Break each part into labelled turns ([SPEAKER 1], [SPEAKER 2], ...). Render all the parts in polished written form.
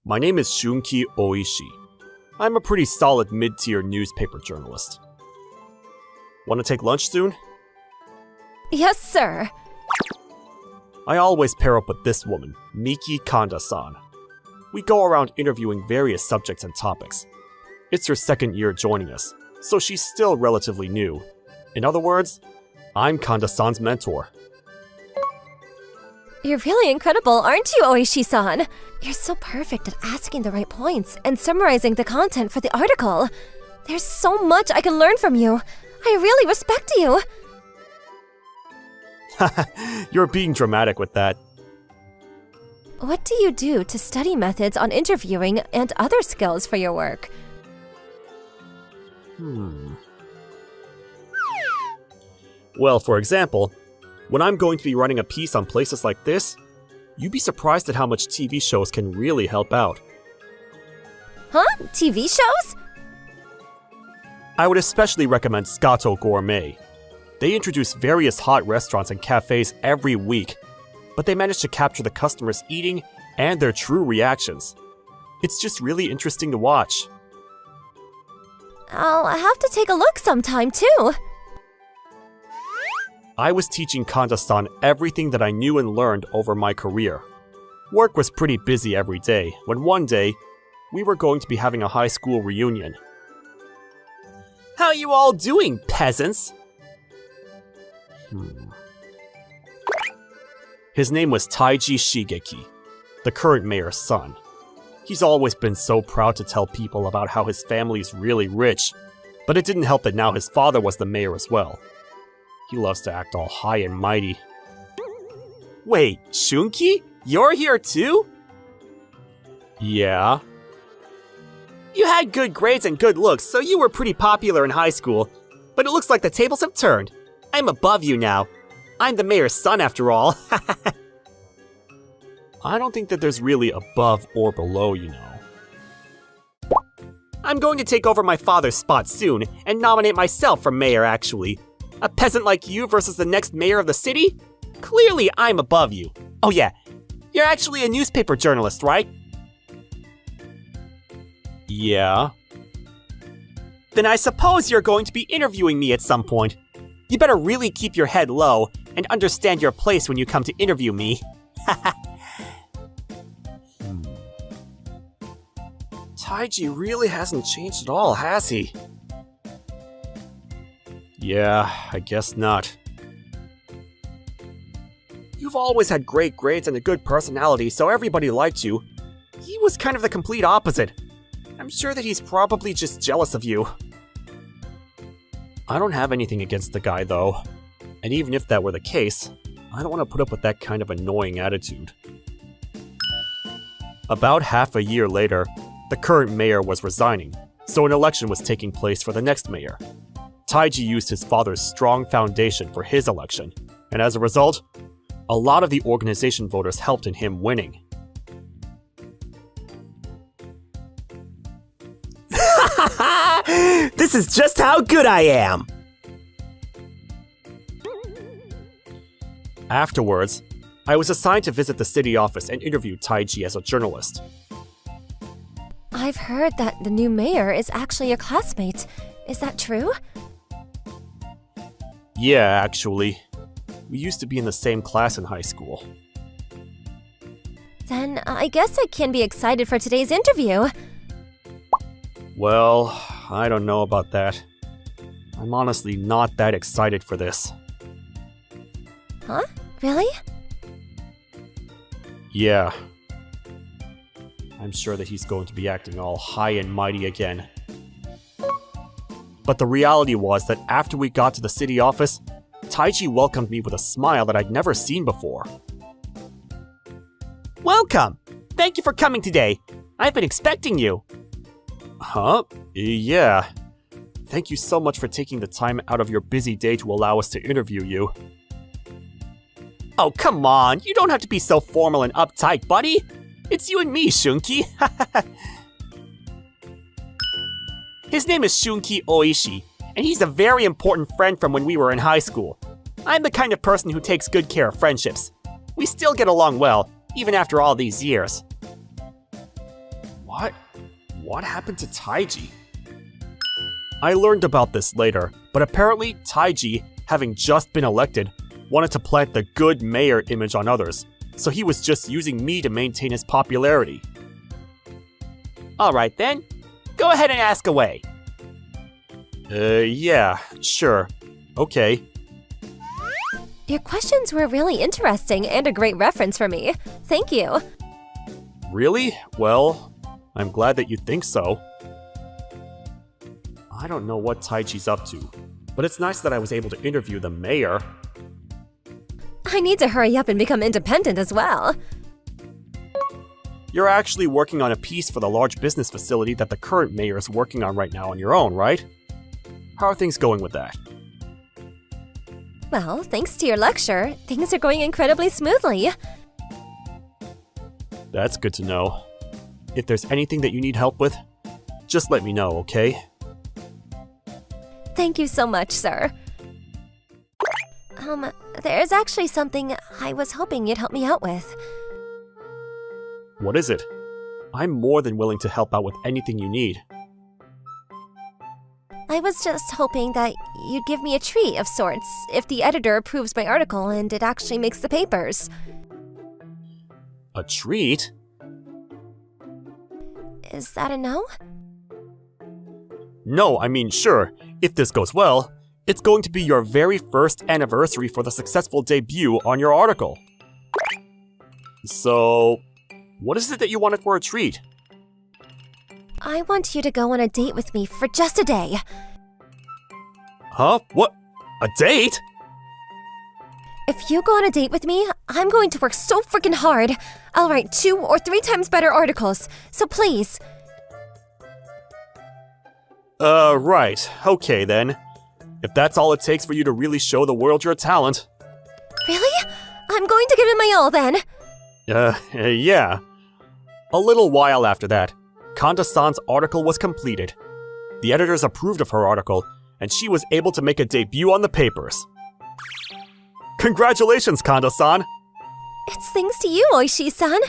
[SPEAKER 1] My name is Shunki Oishi. I'm a pretty solid mid-tier newspaper journalist. Want to take lunch soon?
[SPEAKER 2] Yes, sir.
[SPEAKER 1] I always pair up with this woman, Miki Kanda-san. We go around interviewing various subjects and topics. It's her second year joining us, so she's still relatively new. In other words, I'm Kanda-san's mentor.
[SPEAKER 2] You're really incredible, aren't you, Oishi-san? You're so perfect at asking the right points and summarizing the content for the article. There's so much I can learn from you. I really respect you.
[SPEAKER 1] You're being dramatic with that.
[SPEAKER 2] What do you do to study methods on interviewing and other skills for your work?
[SPEAKER 1] Well, for example, when I'm going to be running a piece on places like this, you'd be surprised at how much TV shows can really help out.
[SPEAKER 2] Huh? TV shows?
[SPEAKER 1] I would especially recommend Scato Gourmet. They introduce various hot restaurants and cafes every week, but they manage to capture the customers eating and their true reactions. It's just really interesting to watch.
[SPEAKER 2] I'll have to take a look sometime, too.
[SPEAKER 1] I was teaching Kanda-san everything that I knew and learned over my career. Work was pretty busy every day, when one day, we were going to be having a high school reunion. How you all doing, peasants? His name was Taiji Shigeki, the current mayor's son. He's always been so proud to tell people about how his family's really rich, but it didn't help that now his father was the mayor as well. He loves to act all high and mighty. Wait, Shunki? You're here too? Yeah. You had good grades and good looks, so you were pretty popular in high school. But it looks like the tables have turned. I'm above you now. I'm the mayor's son after all. I don't think that there's really above or below, you know. I'm going to take over my father's spot soon and nominate myself for mayor, actually. A peasant like you versus the next mayor of the city? Clearly, I'm above you. Oh yeah, you're actually a newspaper journalist, right? Yeah. Then I suppose you're going to be interviewing me at some point. You better really keep your head low and understand your place when you come to interview me. Taiji really hasn't changed at all, has he? Yeah, I guess not. You've always had great grades and a good personality, so everybody liked you. He was kind of the complete opposite. I'm sure that he's probably just jealous of you. I don't have anything against the guy, though. And even if that were the case, I don't want to put up with that kind of annoying attitude. About half a year later, the current mayor was resigning, so an election was taking place for the next mayor. Taiji used his father's strong foundation for his election, and as a result, a lot of the organization voters helped in him winning. This is just how good I am! Afterwards, I was assigned to visit the city office and interview Taiji as a journalist.
[SPEAKER 2] I've heard that the new mayor is actually a classmate. Is that true?
[SPEAKER 1] Yeah, actually. We used to be in the same class in high school.
[SPEAKER 2] Then I guess I can be excited for today's interview.
[SPEAKER 1] Well, I don't know about that. I'm honestly not that excited for this.
[SPEAKER 2] Huh? Really?
[SPEAKER 1] Yeah. I'm sure that he's going to be acting all high and mighty again. But the reality was that after we got to the city office, Taiji welcomed me with a smile that I'd never seen before. Welcome! Thank you for coming today. I've been expecting you. Huh? Yeah. Thank you so much for taking the time out of your busy day to allow us to interview you. Oh, come on. You don't have to be so formal and uptight, buddy. It's you and me, Shunki. His name is Shunki Oishi, and he's a very important friend from when we were in high school. I'm the kind of person who takes good care of friendships. We still get along well, even after all these years. What? What happened to Taiji? I learned about this later, but apparently Taiji, having just been elected, wanted to plant the good mayor image on others, so he was just using me to maintain his popularity.
[SPEAKER 3] Alright then, go ahead and ask away.
[SPEAKER 1] Yeah, sure. Okay.
[SPEAKER 2] Your questions were really interesting and a great reference for me. Thank you.
[SPEAKER 1] Really? Well, I'm glad that you think so. I don't know what Taiji's up to, but it's nice that I was able to interview the mayor.
[SPEAKER 2] I need to hurry up and become independent as well.
[SPEAKER 1] You're actually working on a piece for the large business facility that the current mayor is working on right now on your own, right? How are things going with that?
[SPEAKER 2] Well, thanks to your lecture, things are going incredibly smoothly.
[SPEAKER 1] That's good to know. If there's anything that you need help with, just let me know, okay?
[SPEAKER 2] Thank you so much, sir. There's actually something I was hoping you'd help me out with.
[SPEAKER 1] What is it? I'm more than willing to help out with anything you need.
[SPEAKER 2] I was just hoping that you'd give me a treat of sorts if the editor approves my article and it actually makes the papers.
[SPEAKER 1] A treat?
[SPEAKER 2] Is that a no?
[SPEAKER 1] No, I mean, sure. If this goes well, it's going to be your very first anniversary for the successful debut on your article. So, what is it that you wanted for a treat?
[SPEAKER 2] I want you to go on a date with me for just a day.
[SPEAKER 1] Huh? What? A date?
[SPEAKER 2] If you go on a date with me, I'm going to work so freaking hard. I'll write 2 or 3 times better articles, so please.
[SPEAKER 1] Right. Okay then. If that's all it takes for you to really show the world your talent.
[SPEAKER 2] Really? I'm going to give it my all then.
[SPEAKER 1] Yeah. A little while after that, Kanda-san's article was completed. The editors approved of her article, and she was able to make a debut on the papers. Congratulations, Kanda-san!
[SPEAKER 2] It's thanks to you, Oishi-san.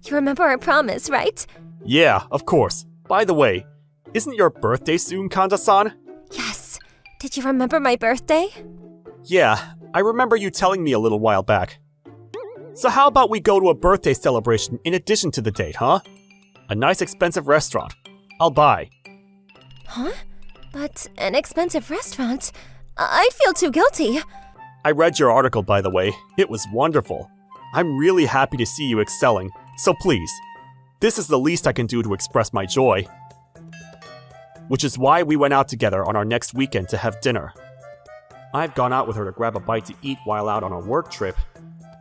[SPEAKER 2] You remember our promise, right?
[SPEAKER 1] Yeah, of course. By the way, isn't your birthday soon, Kanda-san?
[SPEAKER 2] Yes. Did you remember my birthday?
[SPEAKER 1] Yeah, I remember you telling me a little while back. So how about we go to a birthday celebration in addition to the date, huh? A nice expensive restaurant. I'll buy.
[SPEAKER 2] Huh? But an expensive restaurant? I feel too guilty.
[SPEAKER 1] I read your article, by the way. It was wonderful. I'm really happy to see you excelling, so please, this is the least I can do to express my joy. Which is why we went out together on our next weekend to have dinner. I've gone out with her to grab a bite to eat while out on a work trip,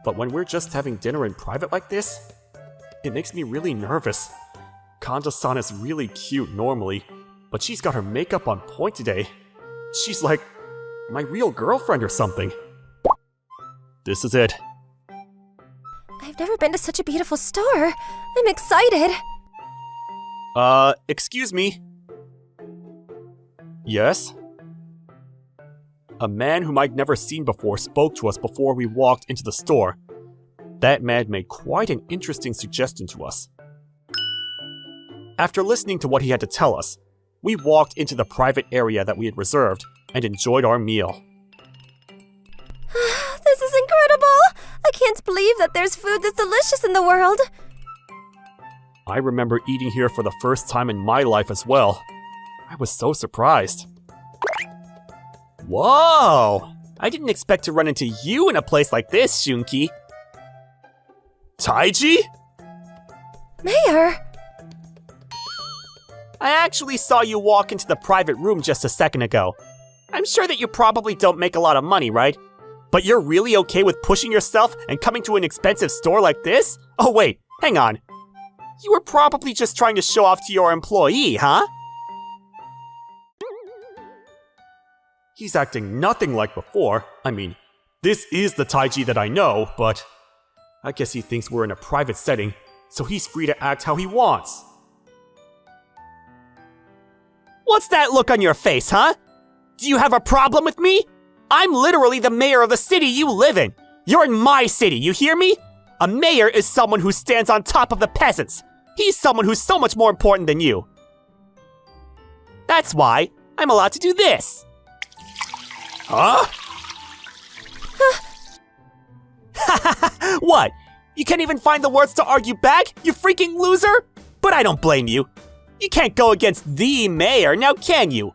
[SPEAKER 1] but when we're just having dinner in private like this, it makes me really nervous. Kanda-san is really cute normally, but she's got her makeup on point today. She's like my real girlfriend or something. This is it.
[SPEAKER 2] I've never been to such a beautiful store. I'm excited.
[SPEAKER 1] Excuse me? Yes? A man whom I'd never seen before spoke to us before we walked into the store. That man made quite an interesting suggestion to us. After listening to what he had to tell us, we walked into the private area that we had reserved and enjoyed our meal.
[SPEAKER 2] This is incredible! I can't believe that there's food this delicious in the world.
[SPEAKER 1] I remember eating here for the first time in my life as well. I was so surprised.
[SPEAKER 3] Whoa! I didn't expect to run into you in a place like this, Shunki.
[SPEAKER 1] Taiji?
[SPEAKER 2] Mayor!
[SPEAKER 3] I actually saw you walk into the private room just a second ago. I'm sure that you probably don't make a lot of money, right? But you're really okay with pushing yourself and coming to an expensive store like this? Oh wait, hang on. You were probably just trying to show off to your employee, huh?
[SPEAKER 1] He's acting nothing like before. I mean, this is the Taiji that I know, but I guess he thinks we're in a private setting, so he's free to act how he wants.
[SPEAKER 3] What's that look on your face, huh? Do you have a problem with me? I'm literally the mayor of the city you live in. You're in my city, you hear me? A mayor is someone who stands on top of the peasants. He's someone who's so much more important than you. That's why I'm allowed to do this. Huh? What? You can't even find the words to argue back, you freaking loser? But I don't blame you. You can't go against the mayor, now can you?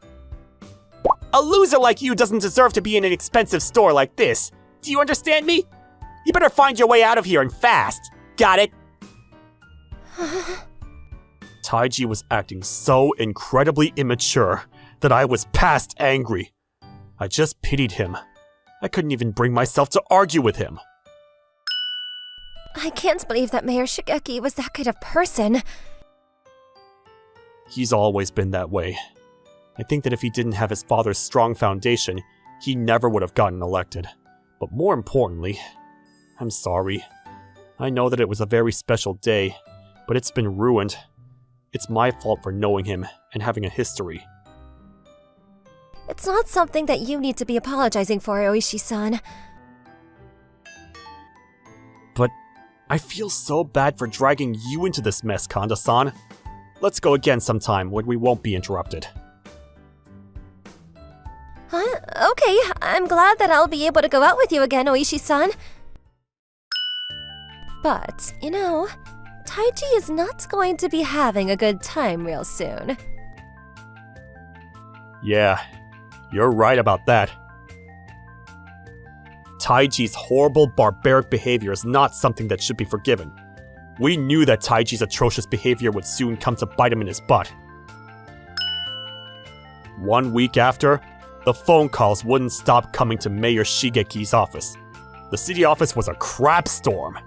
[SPEAKER 3] A loser like you doesn't deserve to be in an expensive store like this. Do you understand me? You better find your way out of here and fast. Got it? Taiji was acting so incredibly immature that I was past angry. I just pitied him. I couldn't even bring myself to argue with him.
[SPEAKER 2] I can't believe that Mayor Shigeki was that kind of person.
[SPEAKER 1] He's always been that way. I think that if he didn't have his father's strong foundation, he never would have gotten elected. But more importantly, I'm sorry. I know that it was a very special day, but it's been ruined. It's my fault for knowing him and having a history.
[SPEAKER 2] It's not something that you need to be apologizing for, Oishi-san.
[SPEAKER 1] But I feel so bad for dragging you into this mess, Kanda-san. Let's go again sometime when we won't be interrupted.
[SPEAKER 2] Huh? Okay, I'm glad that I'll be able to go out with you again, Oishi-san. But, you know, Taiji is not going to be having a good time real soon.
[SPEAKER 1] Yeah, you're right about that. Taiji's horrible, barbaric behavior is not something that should be forgiven. We knew that Taiji's atrocious behavior would soon come to bite him in his butt. 1 week after, the phone calls wouldn't stop coming to Mayor Shigeki's office. The city office was a crap storm.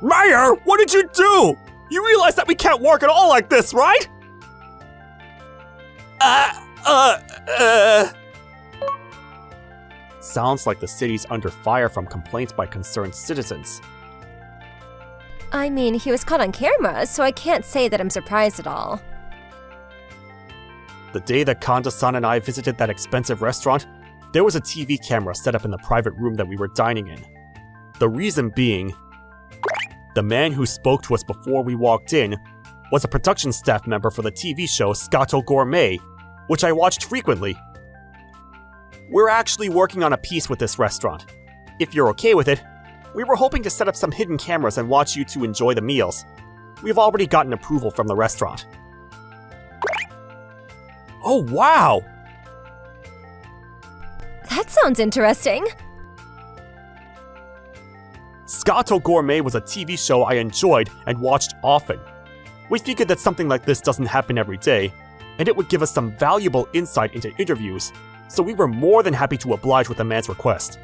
[SPEAKER 1] Mayor, what did you do? You realize that we can't work at all like this, right? Sounds like the city's under fire from complaints by concerned citizens.
[SPEAKER 2] I mean, he was caught on camera, so I can't say that I'm surprised at all.
[SPEAKER 1] The day that Kanda-san and I visited that expensive restaurant, there was a TV camera set up in the private room that we were dining in. The reason being, the man who spoke to us before we walked in was a production staff member for the TV show Scato Gourmet, which I watched frequently. We're actually working on a piece with this restaurant. If you're okay with it, we were hoping to set up some hidden cameras and watch you two enjoy the meals. We've already gotten approval from the restaurant. Oh, wow!
[SPEAKER 2] That sounds interesting.
[SPEAKER 1] Scato Gourmet was a TV show I enjoyed and watched often. We figured that something like this doesn't happen every day, and it would give us some valuable insight into interviews, so we were more than happy to oblige with the man's request.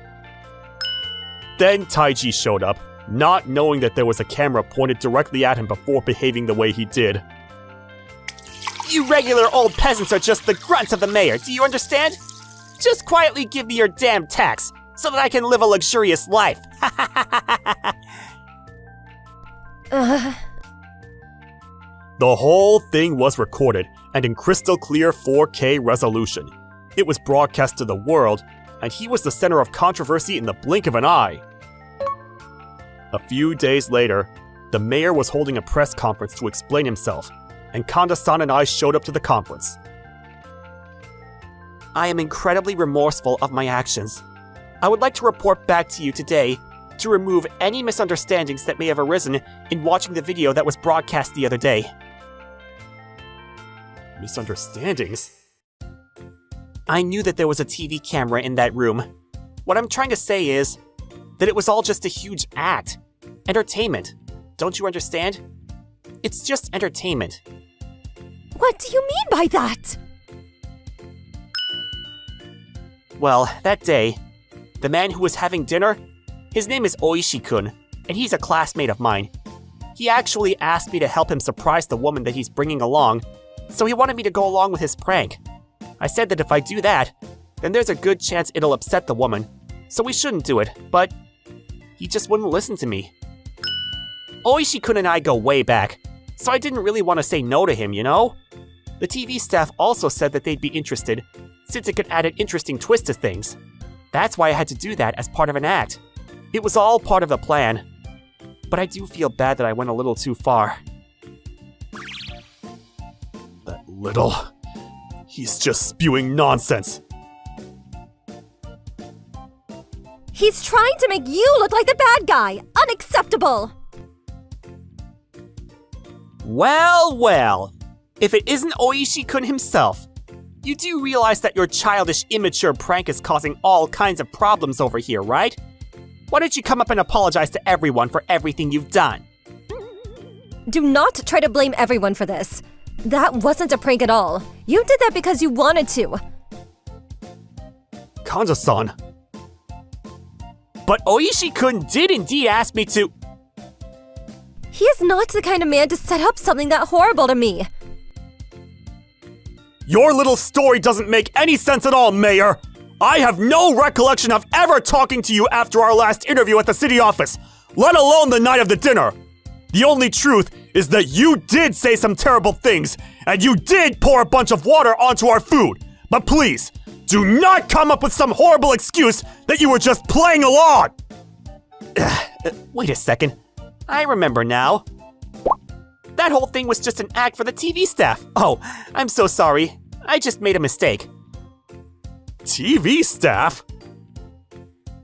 [SPEAKER 1] Then Taiji showed up, not knowing that there was a camera pointed directly at him before behaving the way he did.
[SPEAKER 3] You regular old peasants are just the grunts of the mayor, do you understand? Just quietly give me your damn tax, so that I can live a luxurious life.
[SPEAKER 1] The whole thing was recorded, and in crystal clear 4K resolution. It was broadcast to the world, and he was the center of controversy in the blink of an eye. A few days later, the mayor was holding a press conference to explain himself, and Kanda-san and I showed up to the conference.
[SPEAKER 3] I am incredibly remorseful of my actions. I would like to report back to you today to remove any misunderstandings that may have arisen in watching the video that was broadcast the other day.
[SPEAKER 1] Misunderstandings?
[SPEAKER 3] I knew that there was a TV camera in that room. What I'm trying to say is that it was all just a huge act. Entertainment. Don't you understand? It's just entertainment.
[SPEAKER 2] What do you mean by that?
[SPEAKER 3] Well, that day, the man who was having dinner, his name is Oishi-kun, and he's a classmate of mine. He actually asked me to help him surprise the woman that he's bringing along, so he wanted me to go along with his prank. I said that if I do that, then there's a good chance it'll upset the woman, so we shouldn't do it, but he just wouldn't listen to me. Oishi-kun and I go way back, so I didn't really want to say no to him, you know? The TV staff also said that they'd be interested, since it could add an interesting twist to things. That's why I had to do that as part of an act. It was all part of the plan. but I do feel bad that I went a little too far.
[SPEAKER 1] That little... He's just spewing nonsense.
[SPEAKER 2] He's trying to make you look like the bad guy! Unacceptable!
[SPEAKER 3] Well, well. If it isn't Oishi-kun himself, you do realize that your childish, immature prank is causing all kinds of problems over here, right? Why don't you come up and apologize to everyone for everything you've done?
[SPEAKER 2] Do not try to blame everyone for this. That wasn't a prank at all. You did that because you wanted to.
[SPEAKER 1] Kanda-san.
[SPEAKER 3] But Oishi-kun did indeed ask me to—
[SPEAKER 2] He is not the kind of man to set up something that horrible to me.
[SPEAKER 1] Your little story doesn't make any sense at all, Mayor! I have no recollection of ever talking to you after our last interview at the city office, let alone the night of the dinner. The only truth is that you did say some terrible things, and you did pour a bunch of water onto our food. But please, do not come up with some horrible excuse that you were just playing along!
[SPEAKER 3] Wait a second. I remember now. That whole thing was just an act for the TV staff. Oh, I'm so sorry. I just made a mistake.
[SPEAKER 1] TV staff?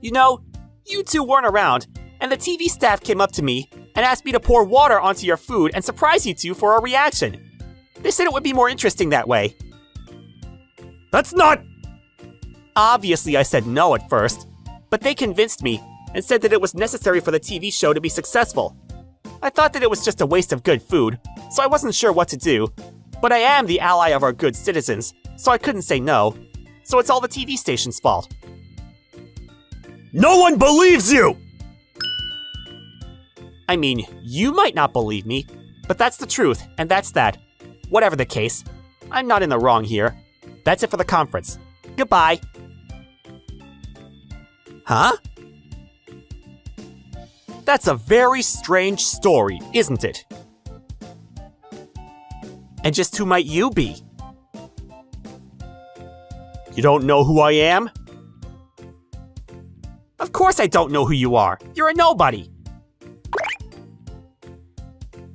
[SPEAKER 3] You know, you two weren't around, and the TV staff came up to me and asked me to pour water onto your food and surprise you two for a reaction. They said it would be more interesting that way.
[SPEAKER 1] That's not—
[SPEAKER 3] Obviously, I said no at first, but they convinced me and said that it was necessary for the TV show to be successful. I thought that it was just a waste of good food, so I wasn't sure what to do. But I am the ally of our good citizens, so I couldn't say no. So it's all the TV station's fault.
[SPEAKER 1] No one believes you!
[SPEAKER 3] I mean, you might not believe me, but that's the truth, and that's that. Whatever the case, I'm not in the wrong here. That's it for the conference. Goodbye.
[SPEAKER 1] Huh?
[SPEAKER 3] That's a very strange story, isn't it? And just who might you be?
[SPEAKER 1] You don't know who I am?
[SPEAKER 3] Of course I don't know who you are. You're a nobody.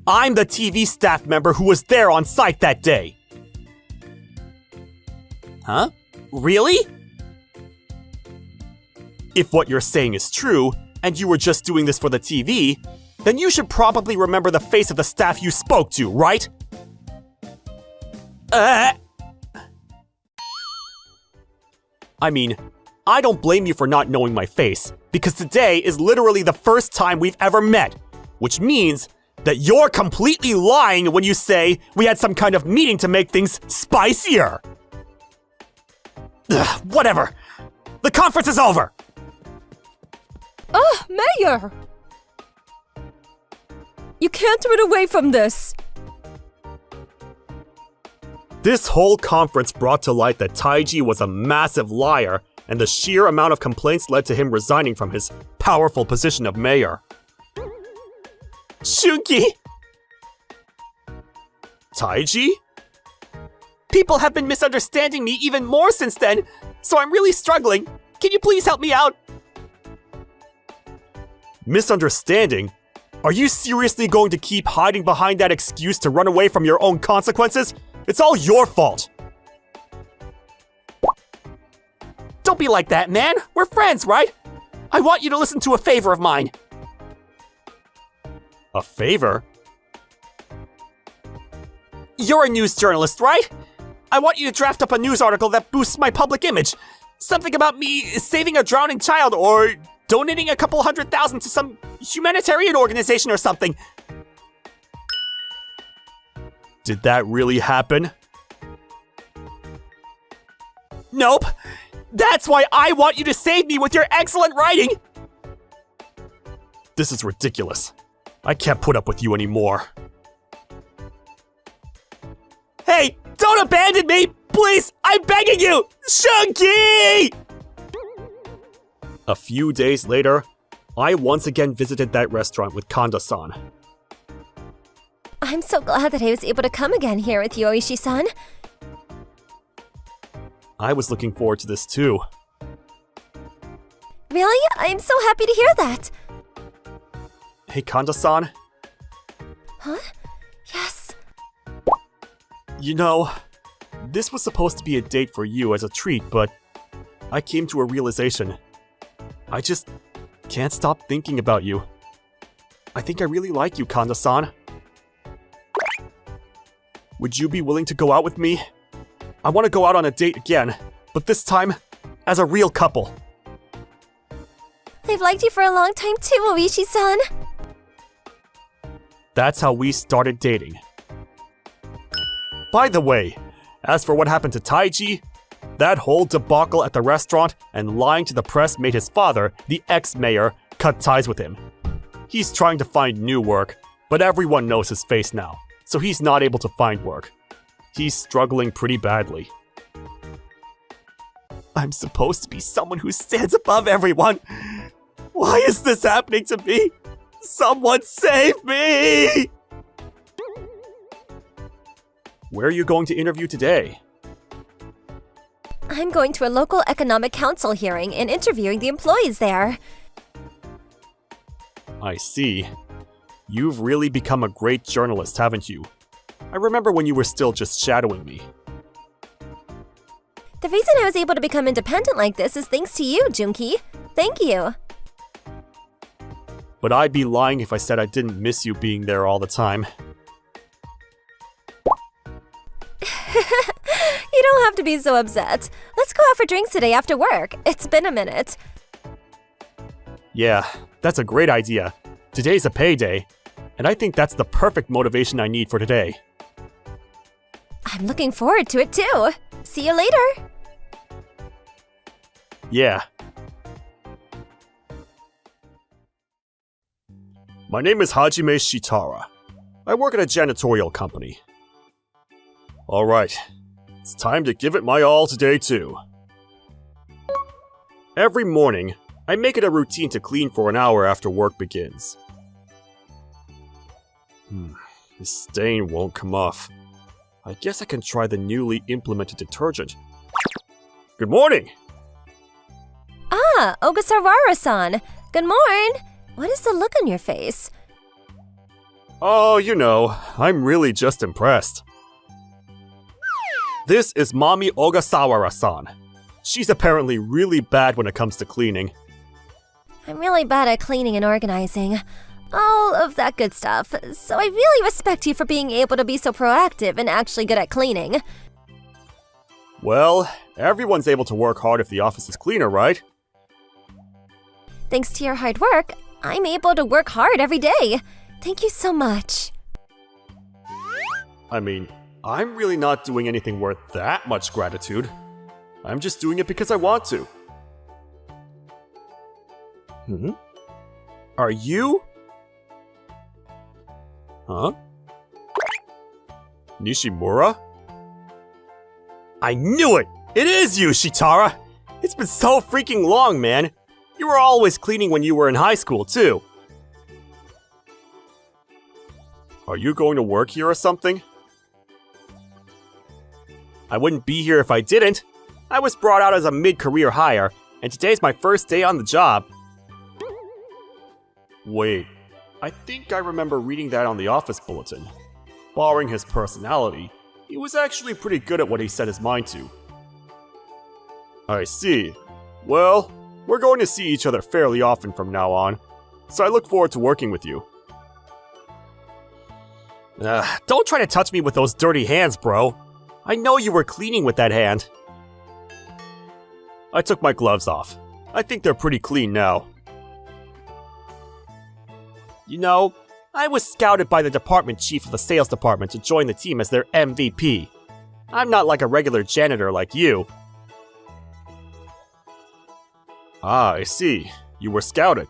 [SPEAKER 1] I'm the TV staff member who was there on site that day.
[SPEAKER 3] Huh? Really?
[SPEAKER 1] If what you're saying is true, and you were just doing this for the TV, then you should probably remember the face of the staff you spoke to, right? I mean, I don't blame you for not knowing my face, because today is literally the first time we've ever met, which means that you're completely lying when you say we had some kind of meeting to make things spicier. Ugh, whatever. The conference is over.
[SPEAKER 2] Oh, Mayor! You can't run away from this.
[SPEAKER 1] This whole conference brought to light that Taiji was a massive liar, and the sheer amount of complaints led to him resigning from his powerful position of mayor.
[SPEAKER 3] Shunki!
[SPEAKER 1] Taiji?
[SPEAKER 3] People have been misunderstanding me even more since then, so I'm really struggling. Can you please help me out?
[SPEAKER 1] Misunderstanding? Are you seriously going to keep hiding behind that excuse to run away from your own consequences? It's all your fault!
[SPEAKER 3] Don't be like that, man. We're friends, right? I want you to listen to a favor of mine.
[SPEAKER 1] A favor?
[SPEAKER 3] You're a news journalist, right? I want you to draft up a news article that boosts my public image. Something about me saving a drowning child or donating a couple $100,000 to some humanitarian organization or something.
[SPEAKER 1] Did that really happen?
[SPEAKER 3] Nope. That's why I want you to save me with your excellent writing.
[SPEAKER 1] This is ridiculous. I can't put up with you anymore.
[SPEAKER 3] Hey, don't abandon me! Please, I'm begging you! Shunki!
[SPEAKER 1] A few days later, I once again visited that restaurant with Kanda-san.
[SPEAKER 2] I'm so glad that I was able to come again here with you, Oishi-san.
[SPEAKER 1] I was looking forward to this too.
[SPEAKER 2] Really? I'm so happy to hear that.
[SPEAKER 1] Hey, Kanda-san.
[SPEAKER 2] Huh? Yes.
[SPEAKER 1] You know, this was supposed to be a date for you as a treat, but I came to a realization. I just can't stop thinking about you. I think I really like you, Kanda-san. Would you be willing to go out with me? I want to go out on a date again, but this time as a real couple.
[SPEAKER 2] I've liked you for a long time too, Oishi-san.
[SPEAKER 1] That's how we started dating. By the way, as for what happened to Taiji, that whole debacle at the restaurant and lying to the press made his father, the ex-mayor, cut ties with him. He's trying to find new work, but everyone knows his face now, so he's not able to find work. He's struggling pretty badly. I'm supposed to be someone who stands above everyone. Why is this happening to me? Someone save me! Where are you going to interview today?
[SPEAKER 2] I'm going to a local economic council hearing and interviewing the employees there.
[SPEAKER 1] I see. You've really become a great journalist, haven't you? I remember when you were still just shadowing me.
[SPEAKER 2] The reason I was able to become independent like this is thanks to you, Junki. Thank you.
[SPEAKER 1] But I'd be lying if I said I didn't miss you being there all the time.
[SPEAKER 2] You don't have to be so upset. Let's go out for drinks today after work. It's been a minute.
[SPEAKER 1] Yeah, that's a great idea. Today's a payday, and I think that's the perfect motivation I need for today.
[SPEAKER 2] I'm looking forward to it too. See you later.
[SPEAKER 1] Yeah. My name is Hajime Shitara. I work at a janitorial company. Alright, it's time to give it my all today too. Every morning, I make it a routine to clean for an hour after work begins. This stain won't come off. I guess I can try the newly implemented detergent. Good morning!
[SPEAKER 2] Ah, Ogasawara-san. Good morn. What is the look on your face?
[SPEAKER 1] Oh, you know, I'm really just impressed. This is Mommy Ogasawara-san. She's apparently really bad when it comes to cleaning.
[SPEAKER 2] I'm really bad at cleaning and organizing. All of that good stuff. So I really respect you for being able to be so proactive and actually good at cleaning.
[SPEAKER 1] Well, everyone's able to work hard if the office is cleaner, right?
[SPEAKER 2] Thanks to your hard work, I'm able to work hard every day. Thank you so much.
[SPEAKER 1] I mean, I'm really not doing anything worth that much gratitude. I'm just doing it because I want to. Are you? Huh? Nishimura? I knew it! It is you, Shitara! It's been so freaking long, man! You were always cleaning when you were in high school, too. Are you going to work here or something? I wouldn't be here if I didn't. I was brought out as a mid-career hire, and today's my first day on the job. Wait, I think I remember reading that on the office bulletin. Barring his personality, he was actually pretty good at what he set his mind to. I see. Well, we're going to see each other fairly often from now on, so I look forward to working with you. Don't try to touch me with those dirty hands, bro. I know you were cleaning with that hand. I took my gloves off. I think they're pretty clean now. You know, I was scouted by the department chief of the sales department to join the team as their MVP. I'm not like a regular janitor like you. Ah, I see. You were scouted.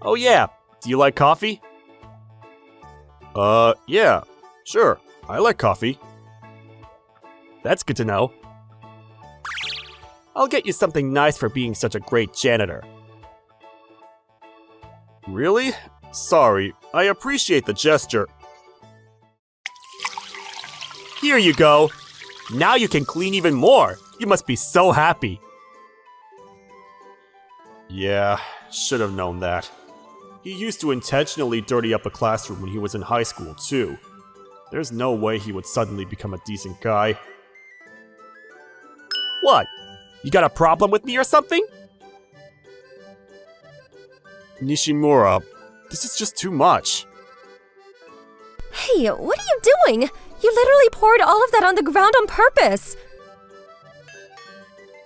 [SPEAKER 1] Oh yeah, do you like coffee? Yeah, sure. I like coffee. That's good to know. I'll get you something nice for being such a great janitor. Really? Sorry, I appreciate the gesture. Here you go. Now you can clean even more. You must be so happy. Yeah, Should have known that. He used to intentionally dirty up a classroom when he was in high school, too. There's no way he would suddenly become a decent guy.
[SPEAKER 3] What? You got a problem with me or something?
[SPEAKER 1] Nishimura, this is just too much.
[SPEAKER 2] Hey, what are you doing? You literally poured all of that on the ground on purpose.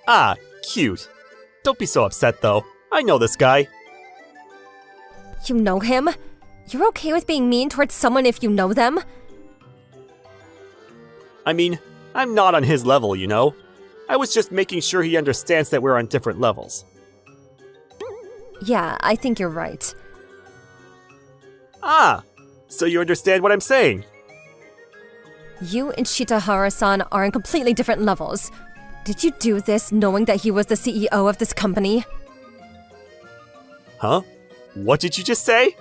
[SPEAKER 3] Ah, cute. Don't be so upset though. I know this guy.
[SPEAKER 2] You know him? You're okay with being mean towards someone if you know them?
[SPEAKER 3] I mean, I'm not on his level, you know? I was just making sure he understands that we're on different levels.
[SPEAKER 2] Yeah, I think you're right.
[SPEAKER 3] Ah, so you understand what I'm saying?
[SPEAKER 2] You and Shitahara-san are on completely different levels. Did you do this knowing that he was the CEO of this company?
[SPEAKER 3] Huh? What did you just say?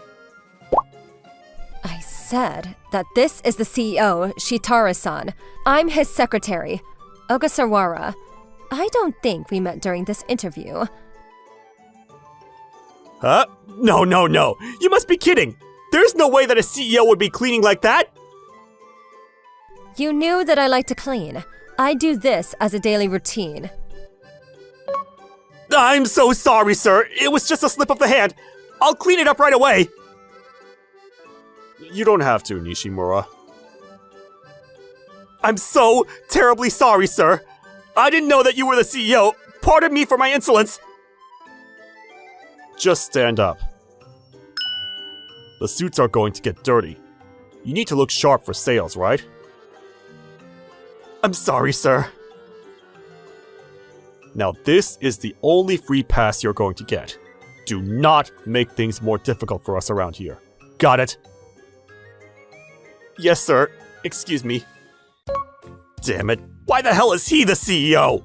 [SPEAKER 2] I said that this is the CEO, Shitara-san. I'm his secretary, Ogasawara. I don't think we met during this interview.
[SPEAKER 3] Huh? No. You must be kidding. There's no way that a CEO would be cleaning like that.
[SPEAKER 2] You knew that I like to clean. I do this as a daily routine.
[SPEAKER 3] I'm so sorry, sir. It was just a slip of the hand. I'll clean it up right away.
[SPEAKER 1] You don't have to, Nishimura.
[SPEAKER 3] I'm so terribly sorry, sir. I didn't know that you were the CEO. Pardon me for my insolence.
[SPEAKER 1] Just stand up. The suits are going to get dirty. You need to look sharp for sales, right?
[SPEAKER 3] I'm sorry, sir.
[SPEAKER 1] Now this is the only free pass you're going to get. Do not make things more difficult for us around here. Got it?
[SPEAKER 3] Yes, sir. Excuse me. Damn it. Why the hell is he the CEO?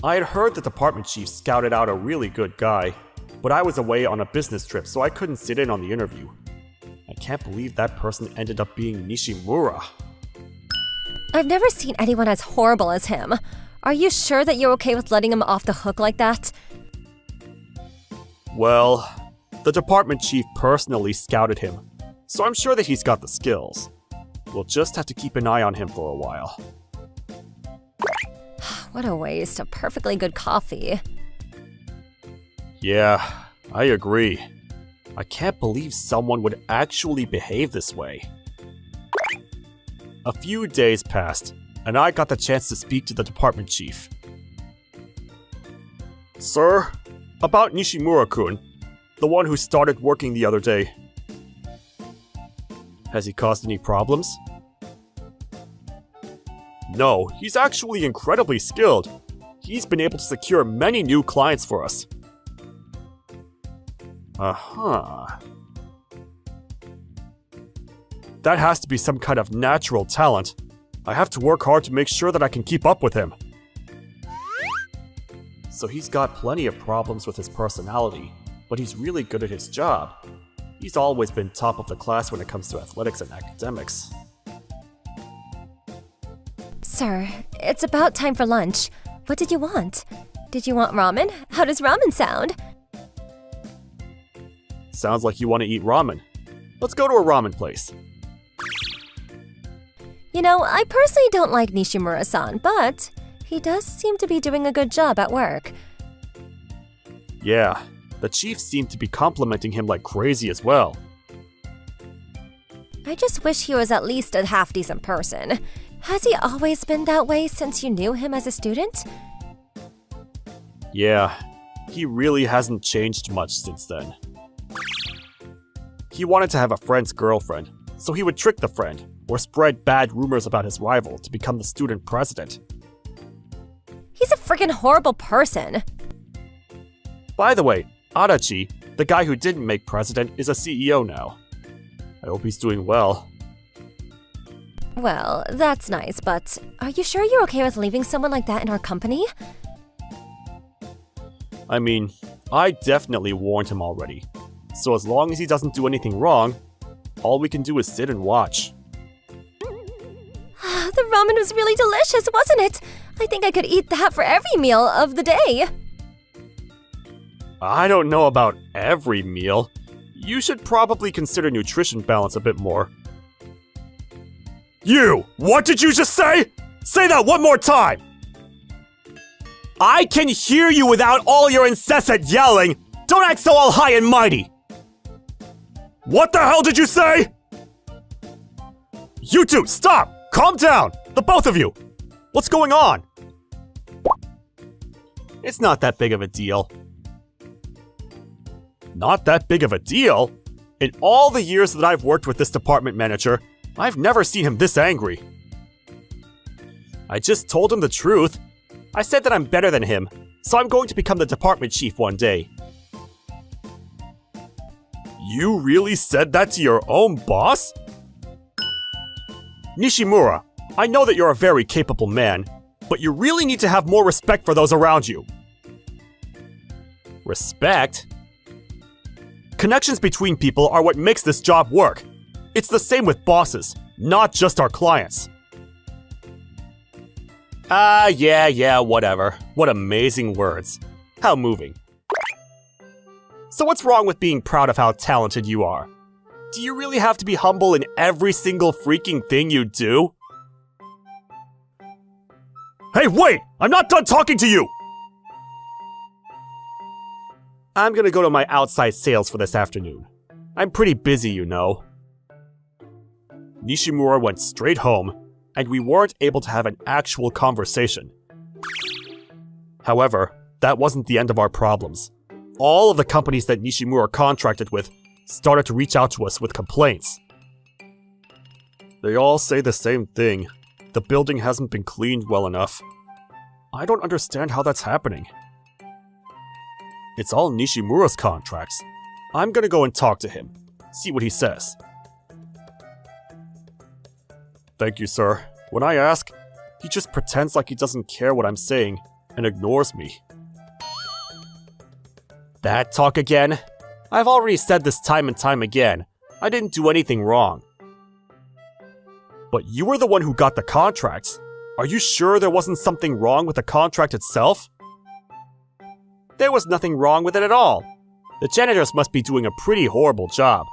[SPEAKER 1] I had heard the department chief scouted out a really good guy, but I was away on a business trip, so I couldn't sit in on the interview. I can't believe that person ended up being Nishimura.
[SPEAKER 2] I've never seen anyone as horrible as him. Are you sure that you're okay with letting him off the hook like that?
[SPEAKER 1] Well, the department chief personally scouted him, so I'm sure that he's got the skills. We'll just have to keep an eye on him for a while.
[SPEAKER 2] What a waste of perfectly good coffee.
[SPEAKER 1] Yeah, I agree. I can't believe someone would actually behave this way. A few days passed, and I got the chance to speak to the department chief. Sir, about Nishimura-kun, the one who started working the other day. Has he caused any problems? No, he's actually incredibly skilled. He's been able to secure many new clients for us. Uh-huh. That has to be some kind of natural talent. I have to work hard to make sure that I can keep up with him. So he's got plenty of problems with his personality, but he's really good at his job. He's always been top of the class when it comes to athletics and academics.
[SPEAKER 2] Sir, it's about time for lunch. What did you want? Did you want ramen? How does ramen sound?
[SPEAKER 1] Sounds like you want to eat ramen. Let's go to a ramen place.
[SPEAKER 2] You know, I personally don't like Nishimura-san, but he does seem to be doing a good job at work.
[SPEAKER 1] Yeah, the chief seemed to be complimenting him like crazy as well.
[SPEAKER 2] I just wish he was at least a half-decent person. Has he always been that way since you knew him as a student?
[SPEAKER 1] Yeah, he really hasn't changed much since then. He wanted to have a friend's girlfriend, so he would trick the friend, or spread bad rumors about his rival to become the student president.
[SPEAKER 2] He's a freaking horrible person.
[SPEAKER 1] By the way, Adachi, the guy who didn't make president, is a CEO now. I hope he's doing well.
[SPEAKER 2] Well, that's nice, but are you sure you're okay with leaving someone like that in our company?
[SPEAKER 1] I mean, I definitely warned him already. So as long as he doesn't do anything wrong, all we can do is sit and watch.
[SPEAKER 2] The ramen was really delicious, wasn't it? I think I could eat that for every meal of the day.
[SPEAKER 1] I don't know about every meal. You should probably consider nutrition balance a bit more. You! What did you just say? Say that one more time! I can hear you without all your incessant yelling! Don't act so all high and mighty! What the hell did you say? You two, stop! Calm down! The both of you! What's going on? It's not that big of a deal. Not that big of a deal? In all the years that I've worked with this department manager, I've never seen him this angry. I just told him the truth. I said that I'm better than him, so I'm going to become the department chief one day. You really said that to your own boss? Nishimura, I know that you're a very capable man, but you really need to have more respect for those around you. Respect? Connections between people are what makes this job work. It's the same with bosses, not just our clients. Yeah, whatever. What amazing words. How moving. So what's wrong with being proud of how talented you are? Do you really have to be humble in every single freaking thing you do? Hey, wait! I'm not done talking to you! I'm gonna go to my outside sales for this afternoon. I'm pretty busy, you know. Nishimura went straight home, and we weren't able to have an actual conversation. However, that wasn't the end of our problems. All of the companies that Nishimura contracted with started to reach out to us with complaints. They all say the same thing. The building hasn't been cleaned well enough. I don't understand how that's happening. It's all Nishimura's contracts. I'm gonna go and talk to him, see what he says. Thank you, sir. When I ask, he just pretends like he doesn't care what I'm saying and ignores me. That talk again? I've already said this time and time again. I didn't do anything wrong. But you were the one who got the contracts. Are you sure there wasn't something wrong with the contract itself? There was nothing wrong with it at all. The janitors must be doing a pretty horrible job.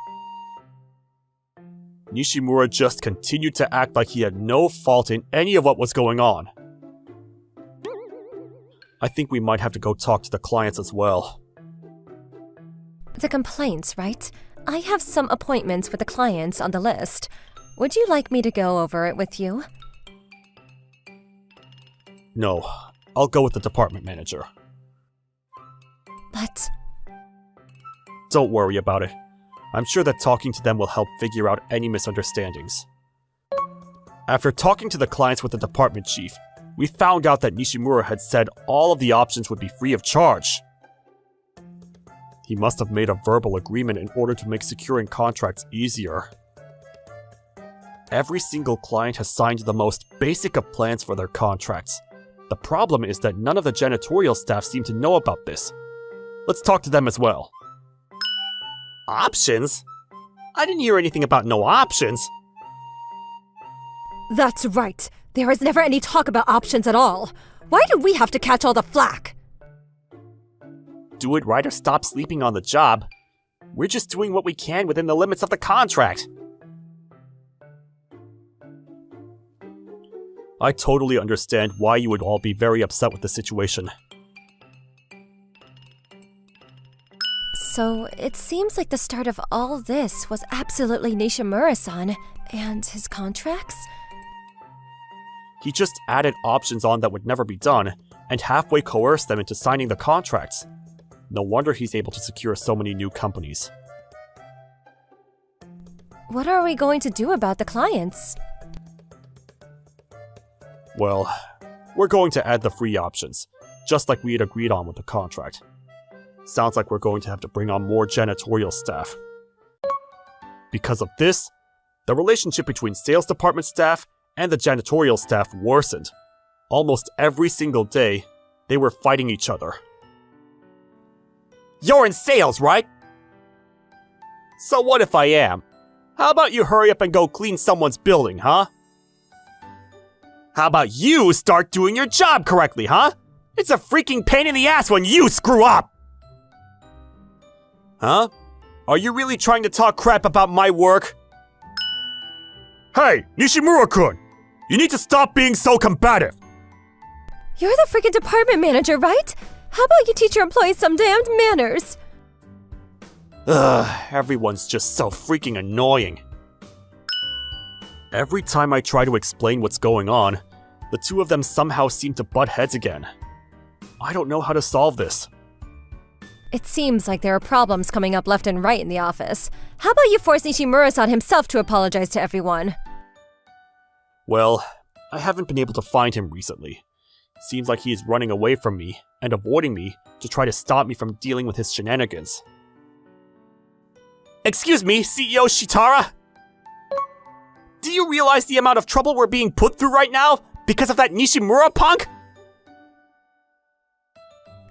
[SPEAKER 1] Nishimura just continued to act like he had no fault in any of what was going on. I think we might have to go talk to the clients as well.
[SPEAKER 2] The complaints, right? I have some appointments with the clients on the list. Would you like me to go over it with you?
[SPEAKER 1] No, I'll go with the department manager.
[SPEAKER 2] But...
[SPEAKER 1] Don't worry about it. I'm sure that talking to them will help figure out any misunderstandings. After talking to the clients with the department chief, we found out that Nishimura had said all of the options would be free of charge. He must have made a verbal agreement in order to make securing contracts easier. Every single client has signed the most basic of plans for their contracts. The problem is that none of the janitorial staff seem to know about this. Let's talk to them as well. Options? I didn't hear anything about no options.
[SPEAKER 2] That's right. There is never any talk about options at all. Why do we have to catch all the flack?
[SPEAKER 1] Do it right or stop sleeping on the job. We're just doing what we can within the limits of the contract. I totally understand why you would all be very upset with the situation.
[SPEAKER 2] So, it seems like the start of all this was absolutely Nishimura-san and his contracts?
[SPEAKER 1] He just added options on that would never be done, and halfway coerced them into signing the contracts. No wonder he's able to secure so many new companies.
[SPEAKER 2] What are we going to do about the clients?
[SPEAKER 1] Well, we're going to add the free options, just like we had agreed on with the contract. Sounds like we're going to have to bring on more janitorial staff. Because of this, the relationship between sales department staff and the janitorial staff worsened. Almost every single day, they were fighting each other. You're in sales, right? So what if I am? How about you hurry up and go clean someone's building, huh? How about you start doing your job correctly, huh? It's a freaking pain in the ass when you screw up!
[SPEAKER 3] Huh? Are you really trying to talk crap about my work? Hey, Nishimura-kun! You need to stop being so combative!
[SPEAKER 2] You're the freaking department manager, right? How about you teach your employees some damned manners?
[SPEAKER 3] Ugh, everyone's just so freaking annoying. Every time I try to explain what's going on, the two of them somehow seem to butt heads again. I don't know how to solve this.
[SPEAKER 2] It seems like there are problems coming up left and right in the office. How about you force Nishimura-san himself to apologize to everyone?
[SPEAKER 3] Well, I haven't been able to find him recently. Seems like he is running away from me and avoiding me to try to stop me from dealing with his shenanigans. Excuse me, CEO Shitara? Do you realize the amount of trouble we're being put through right now because of that Nishimura punk?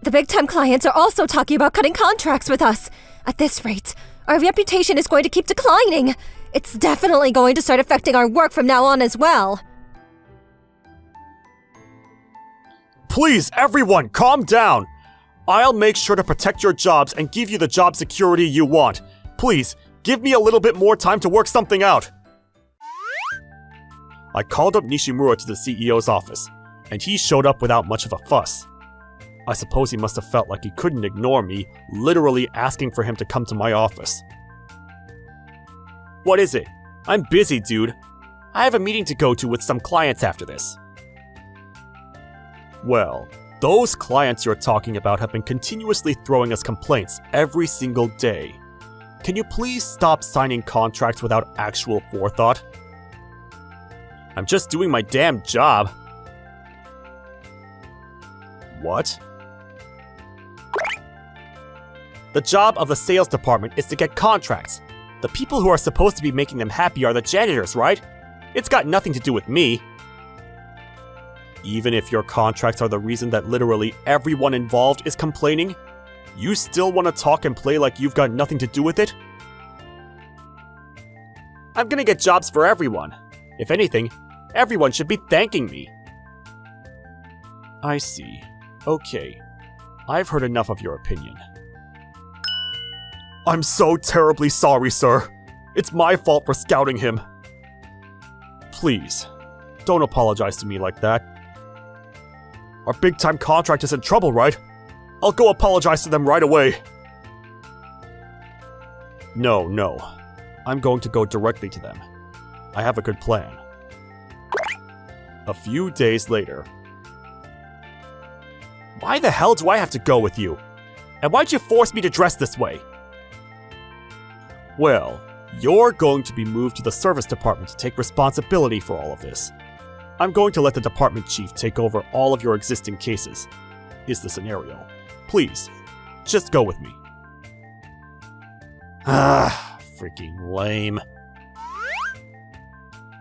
[SPEAKER 2] The big-time clients are also talking about cutting contracts with us. At this rate, our reputation is going to keep declining. It's definitely going to start affecting our work from now on as well.
[SPEAKER 3] Please, everyone, calm down. I'll make sure to protect your jobs and give you the job security you want. Please, give me a little bit more time to work something out. I called up Nishimura to the CEO's office, and he showed up without much of a fuss. I suppose he must have felt like he couldn't ignore me, literally asking for him to come to my office. What is it? I'm busy, dude. I have a meeting to go to with some clients after this. Well, those clients you're talking about have been continuously throwing us complaints every single day. Can you please stop signing contracts without actual forethought? I'm just doing my damn job. What? The job of the sales department is to get contracts. The people who are supposed to be making them happy are the janitors, right? It's got nothing to do with me. Even if your contracts are the reason that literally everyone involved is complaining, you still want to talk and play like you've got nothing to do with it? I'm gonna get jobs for everyone. If anything, everyone should be thanking me. I see. Okay. I've heard enough of your opinion. I'm so terribly sorry, sir. It's my fault for scouting him. Please, don't apologize to me like that. Our big-time contract is in trouble, right? I'll go apologize to them right away. No. I'm going to go directly to them. I have a good plan. A few days later. Why the hell do I have to go with you? And why'd you force me to dress this way? Well, you're going to be moved to the service department to take responsibility for all of this. I'm going to let the department chief take over all of your existing cases, is the scenario. Please, just go with me. Ah, freaking lame.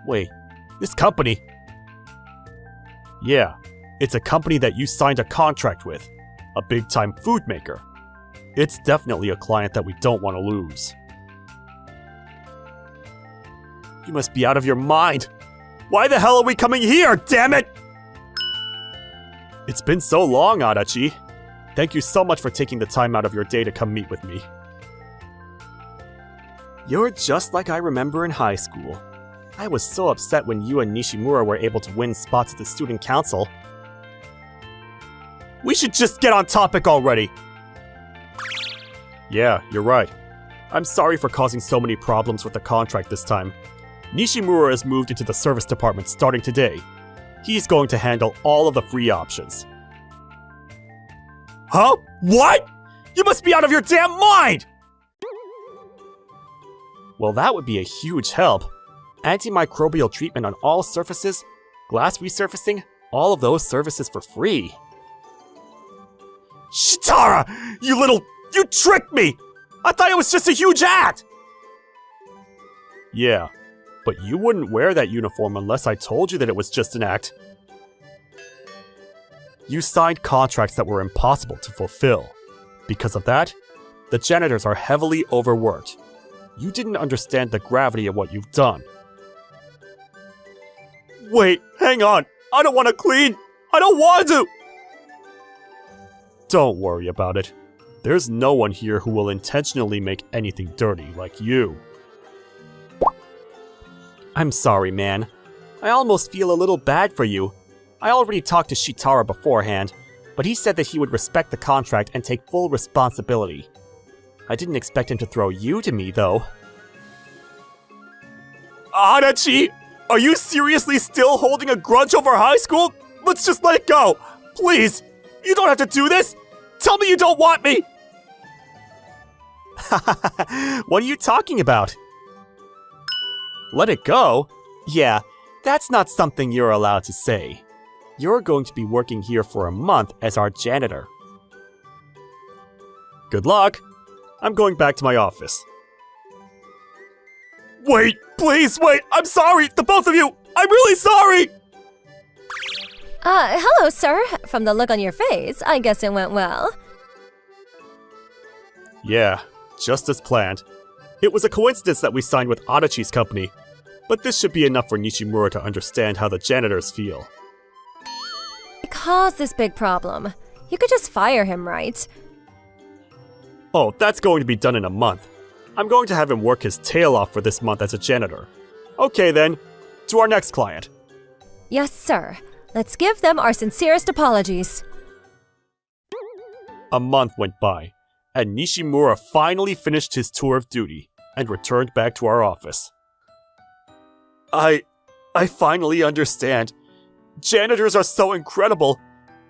[SPEAKER 3] Wait, this company? Yeah, it's a company that you signed a contract with. A big-time food maker. It's definitely a client that we don't want to lose. You must be out of your mind. Why the hell are we coming here, damn it? It's been so long, Adachi. Thank you so much for taking the time out of your day to come meet with me. You're just like I remember in high school. I was so upset when you and Nishimura were able to win spots at the student council. We should just get on topic already! Yeah, you're right. I'm sorry for causing so many problems with the contract this time. Nishimura is moved into the service department starting today. He's going to handle all of the free options. Huh? What? You must be out of your damn mind! Well, that would be a huge help. Antimicrobial treatment on all surfaces, glass resurfacing, all of those services for free. Shitara! You tricked me! I thought it was just a huge act! Yeah, but you wouldn't wear that uniform unless I told you that it was just an act. You signed contracts that were impossible to fulfill. Because of that, the janitors are heavily overworked. You didn't understand the gravity of what you've done. Wait, hang on. I don't want to clean. I don't want to. Don't worry about it.
[SPEAKER 1] There's no one here who will intentionally make anything dirty like you.
[SPEAKER 3] I'm sorry, man. I almost feel a little bad for you. I already talked to Shitara beforehand, but he said that he would respect the contract and take full responsibility. I didn't expect him to throw you to me, though.
[SPEAKER 1] Adachi! Are you seriously still holding a grudge over high school? Let's just let it go! Please! You don't have to do this! Tell me you don't want me!
[SPEAKER 3] What are you talking about? Let it go? Yeah, that's not something you're allowed to say. You're going to be working here for a month as our janitor.
[SPEAKER 1] Good luck! I'm going back to my office. Wait! Please wait! I'm sorry! The both of you! I'm really sorry!
[SPEAKER 2] Hello, sir. From the look on your face, I guess it went well.
[SPEAKER 1] Yeah, just as planned. It was a coincidence that we signed with Adachi's company, but this should be enough for Nishimura to understand how the janitors feel.
[SPEAKER 2] It caused this big problem. You could just fire him, right?
[SPEAKER 1] Oh, that's going to be done in a month. I'm going to have him work his tail off for this month as a janitor. Okay then, to our next client.
[SPEAKER 2] Yes, sir. Let's give them our sincerest apologies.
[SPEAKER 1] A month went by, and Nishimura finally finished his tour of duty and returned back to our office. I finally understand. Janitors are so incredible.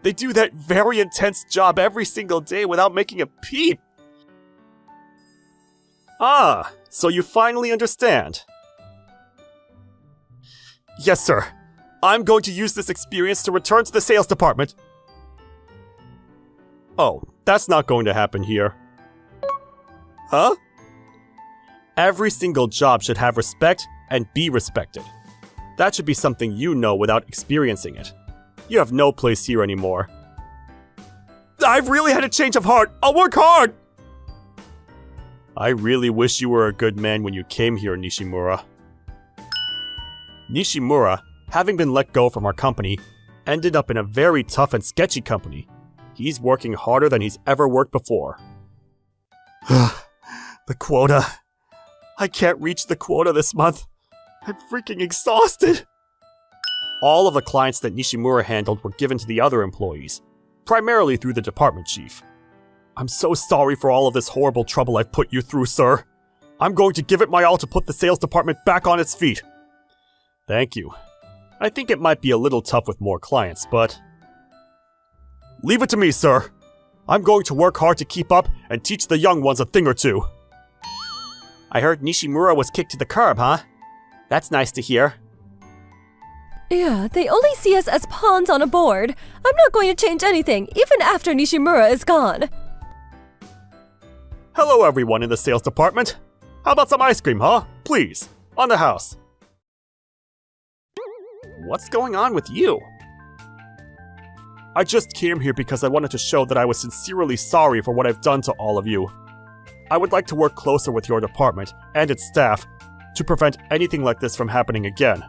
[SPEAKER 1] They do that very intense job every single day without making a peep. Ah, so you finally understand. Yes, sir. I'm going to use this experience to return to the sales department. Oh, that's not going to happen here. Huh? Every single job should have respect and be respected. That should be something you know without experiencing it. You have no place here anymore. I've really had a change of heart. I'll work hard! I really wish you were a good man when you came here, Nishimura. Nishimura, having been let go from our company, ended up in a very tough and sketchy company. He's working harder than he's ever worked before. The quota. I can't reach the quota this month. I'm freaking exhausted. All of the clients that Nishimura handled were given to the other employees, primarily through the department chief. I'm so sorry for all of this horrible trouble I've put you through, sir. I'm going to give it my all to put the sales department back on its feet. Thank you. I think it might be a little tough with more clients, but... Leave it to me, sir. I'm going to work hard to keep up and teach the young ones a thing or two.
[SPEAKER 3] I heard Nishimura was kicked to the curb, huh? That's nice to hear.
[SPEAKER 2] Yeah, they only see us as pawns on a board. I'm not going to change anything, even after Nishimura is gone.
[SPEAKER 1] Hello everyone in the sales department. How about some ice cream, huh? Please, on the house.
[SPEAKER 3] What's going on with you?
[SPEAKER 1] I just came here because I wanted to show that I was sincerely sorry for what I've done to all of you. I would like to work closer with your department and its staff to prevent anything like this from happening again.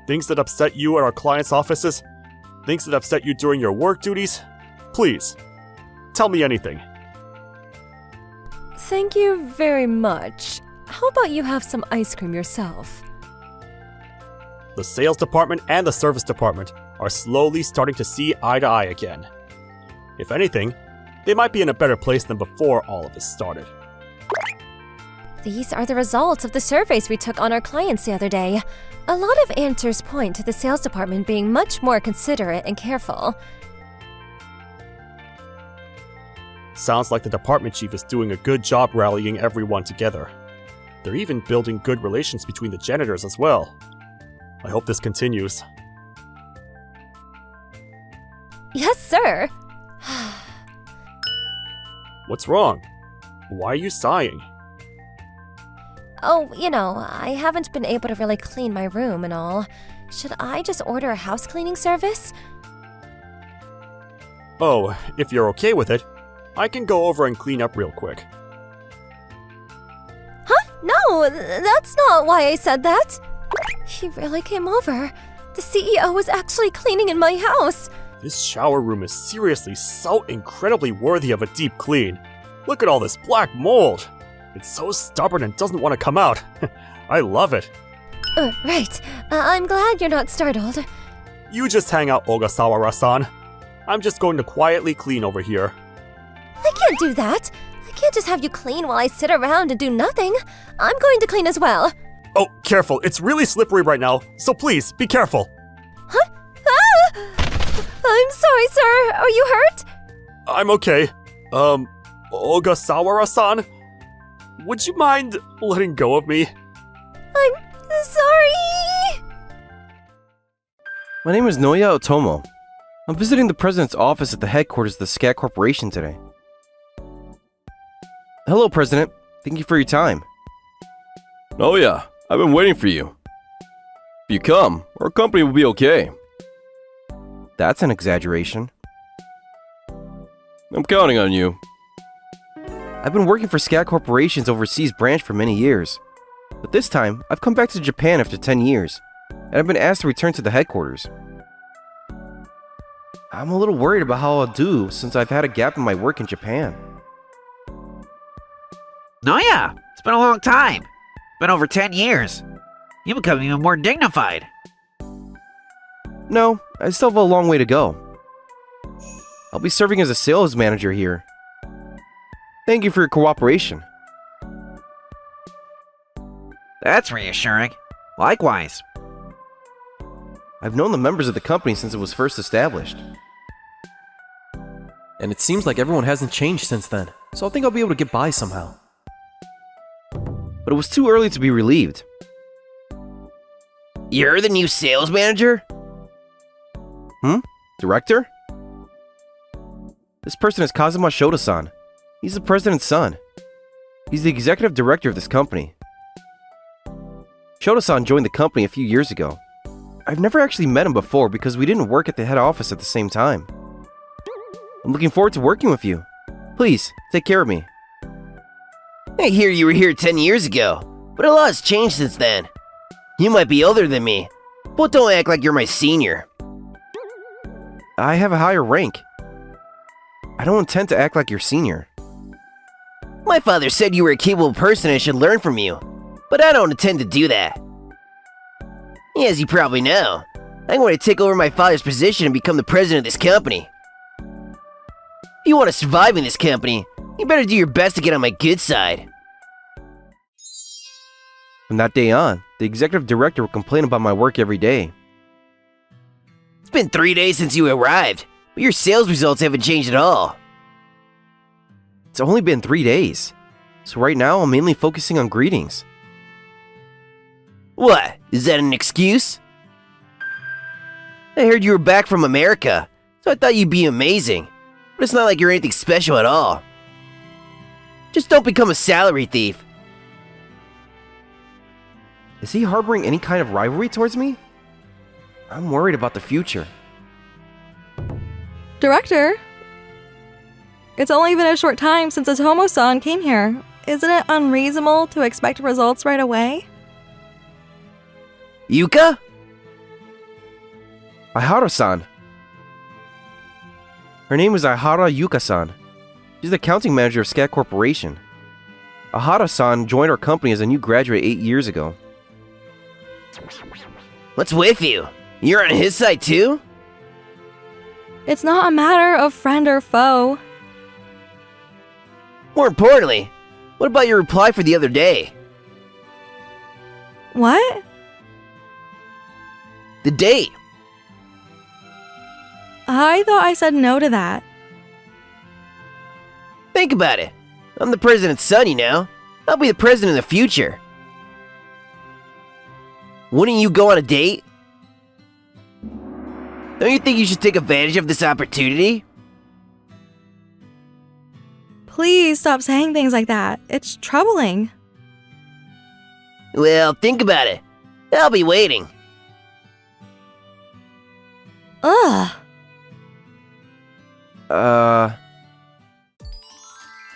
[SPEAKER 1] Things that upset you at our clients' offices, things that upset you during your work duties, please, tell me anything.
[SPEAKER 2] Thank you very much. How about you have some ice cream yourself?
[SPEAKER 1] The sales department and the service department are slowly starting to see eye to eye again. If anything, they might be in a better place than before all of this started.
[SPEAKER 2] These are the results of the surveys we took on our clients the other day. A lot of answers point to the sales department being much more considerate and careful.
[SPEAKER 1] Sounds like the department chief is doing a good job rallying everyone together. They're even building good relations between the janitors as well. I hope this continues.
[SPEAKER 2] Yes, sir.
[SPEAKER 1] What's wrong? Why are you sighing?
[SPEAKER 2] Oh, you know, I haven't been able to really clean my room and all. Should I just order a house cleaning service?
[SPEAKER 1] Oh, if you're okay with it, I can go over and clean up real quick.
[SPEAKER 2] Huh? No, that's not why I said that. He really came over. The CEO was actually cleaning in my house.
[SPEAKER 1] This shower room is seriously so incredibly worthy of a deep clean. Look at all this black mold. It's so stubborn and doesn't want to come out. I love it.
[SPEAKER 2] Right. I'm glad you're not startled.
[SPEAKER 1] You just hang out, Ogasawara-san. I'm just going to quietly clean over here.
[SPEAKER 2] I can't do that. I can't just have you clean while I sit around and do nothing. I'm going to clean as well.
[SPEAKER 1] Oh, careful. It's really slippery right now, so please, be careful.
[SPEAKER 2] Huh? Ah! I'm sorry, sir. Are you hurt?
[SPEAKER 1] I'm okay. Ogasawara-san? Would you mind letting go of me?
[SPEAKER 2] I'm sorry.
[SPEAKER 4] My name is Noya Otomo. I'm visiting the president's office at the headquarters of the SCAT Corporation today. Hello, President. Thank you for your time.
[SPEAKER 5] Noya, I've been waiting for you. If you come, our company will be okay.
[SPEAKER 4] That's an exaggeration.
[SPEAKER 5] I'm counting on you.
[SPEAKER 4] I've been working for SCAT Corporation's overseas branch for many years. But this time, I've come back to Japan after 10 years, and I've been asked to return to the headquarters. I'm a little worried about how I'll do since I've had a gap in my work in Japan.
[SPEAKER 6] Noya, it's been a long time. It's been over 10 years. You become even more dignified.
[SPEAKER 4] No, I still have a long way to go. I'll be serving as a sales manager here. Thank you for your cooperation.
[SPEAKER 6] That's reassuring. Likewise.
[SPEAKER 4] I've known the members of the company since it was first established.
[SPEAKER 7] And it seems like everyone hasn't changed since then, so I think I'll be able to get by somehow.
[SPEAKER 4] But it was too early to be relieved.
[SPEAKER 8] You're the new sales manager?
[SPEAKER 4] Director? This person is Kazuma Shota-san. He's the president's son. He's the executive director of this company. Shota-san joined the company a few years ago. I've never actually met him before because we didn't work at the head office at the same time. I'm looking forward to working with you. Please, take care of me.
[SPEAKER 8] I hear you were here 10 years ago, but a lot has changed since then. You might be older than me, but don't act like you're my senior.
[SPEAKER 4] I have a higher rank. I don't intend to act like your senior.
[SPEAKER 8] My father said you were a capable person and should learn from you, but I don't intend to do that. As you probably know, I'm going to take over my father's position and become the president of this company. If you want to survive in this company, you better do your best to get on my good side.
[SPEAKER 4] From that day on, the executive director would complain about my work every day.
[SPEAKER 8] It's been 3 days since you arrived, but your sales results haven't changed at all.
[SPEAKER 4] It's only been 3 days, so right now I'm mainly focusing on greetings.
[SPEAKER 8] What? Is that an excuse? I heard you were back from America, so I thought you'd be amazing. But it's not like you're anything special at all. Just don't become a salary thief.
[SPEAKER 4] Is he harboring any kind of rivalry towards me? I'm worried about the future.
[SPEAKER 9] Director? It's only been a short time since Otomo-san came here. Isn't it unreasonable to expect results right away?
[SPEAKER 8] Yuka?
[SPEAKER 4] Ihara-san. Her name is Ihara Yuka-san. She's the accounting manager of SCAT Corporation. Ihara-san joined our company as a new graduate 8 years ago.
[SPEAKER 8] What's with you? You're on his side too?
[SPEAKER 9] It's not a matter of friend or foe.
[SPEAKER 8] More importantly, what about your reply for the other day?
[SPEAKER 9] What?
[SPEAKER 8] The date.
[SPEAKER 9] I thought I said no to that.
[SPEAKER 8] Think about it. I'm the president's son, you know. I'll be the president in the future. Wouldn't you go on a date? Don't you think you should take advantage of this opportunity?
[SPEAKER 9] Please stop saying things like that. It's troubling.
[SPEAKER 8] Well, think about it. I'll be waiting.
[SPEAKER 9] Ugh.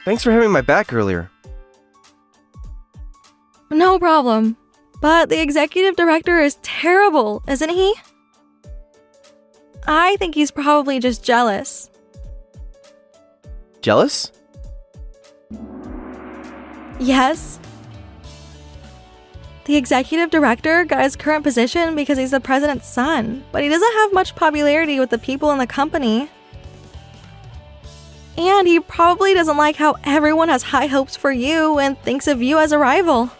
[SPEAKER 4] Thanks for having my back earlier.
[SPEAKER 9] No problem. But the executive director is terrible, isn't he? I think he's probably just jealous.
[SPEAKER 4] Jealous?
[SPEAKER 9] Yes. The executive director got his current position because he's the president's son, but he doesn't have much popularity with the people in the company. And he probably doesn't like how everyone has high hopes for you and thinks of you as a rival.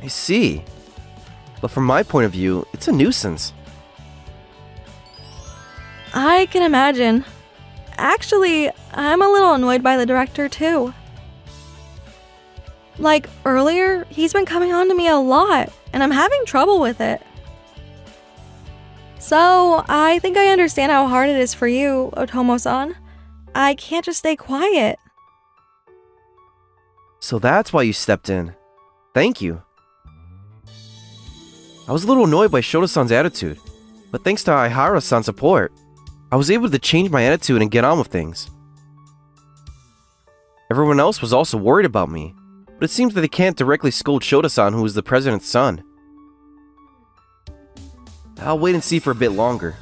[SPEAKER 4] I see. But from my point of view, it's a nuisance.
[SPEAKER 9] I can imagine. Actually, I'm a little annoyed by the director too. Like earlier, he's been coming on to me a lot, and I'm having trouble with it. So, I think I understand how hard it is for you, Otomo-san. I can't just stay quiet.
[SPEAKER 4] So that's why you stepped in. Thank you. I was a little annoyed by Shota-san's attitude, but thanks to Aihara-san's support, I was able to change my attitude and get on with things. Everyone else was also worried about me, but it seems that they can't directly scold Shota-san, who is the president's son. I'll wait and see for a bit longer,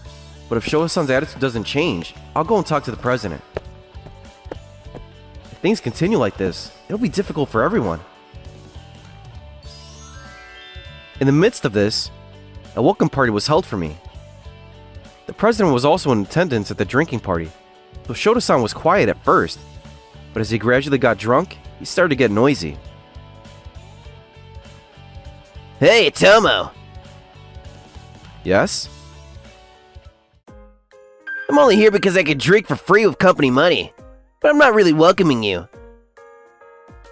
[SPEAKER 4] but if Shota-san's attitude doesn't change, I'll go and talk to the president. If things continue like this, it'll be difficult for everyone. In the midst of this, a welcome party was held for me. The president was also in attendance at the drinking party, so Shota-san was quiet at first, but as he gradually got drunk, he started to get noisy.
[SPEAKER 8] Hey, Otomo!
[SPEAKER 4] Yes?
[SPEAKER 8] I'm only here because I could drink for free with company money, but I'm not really welcoming you.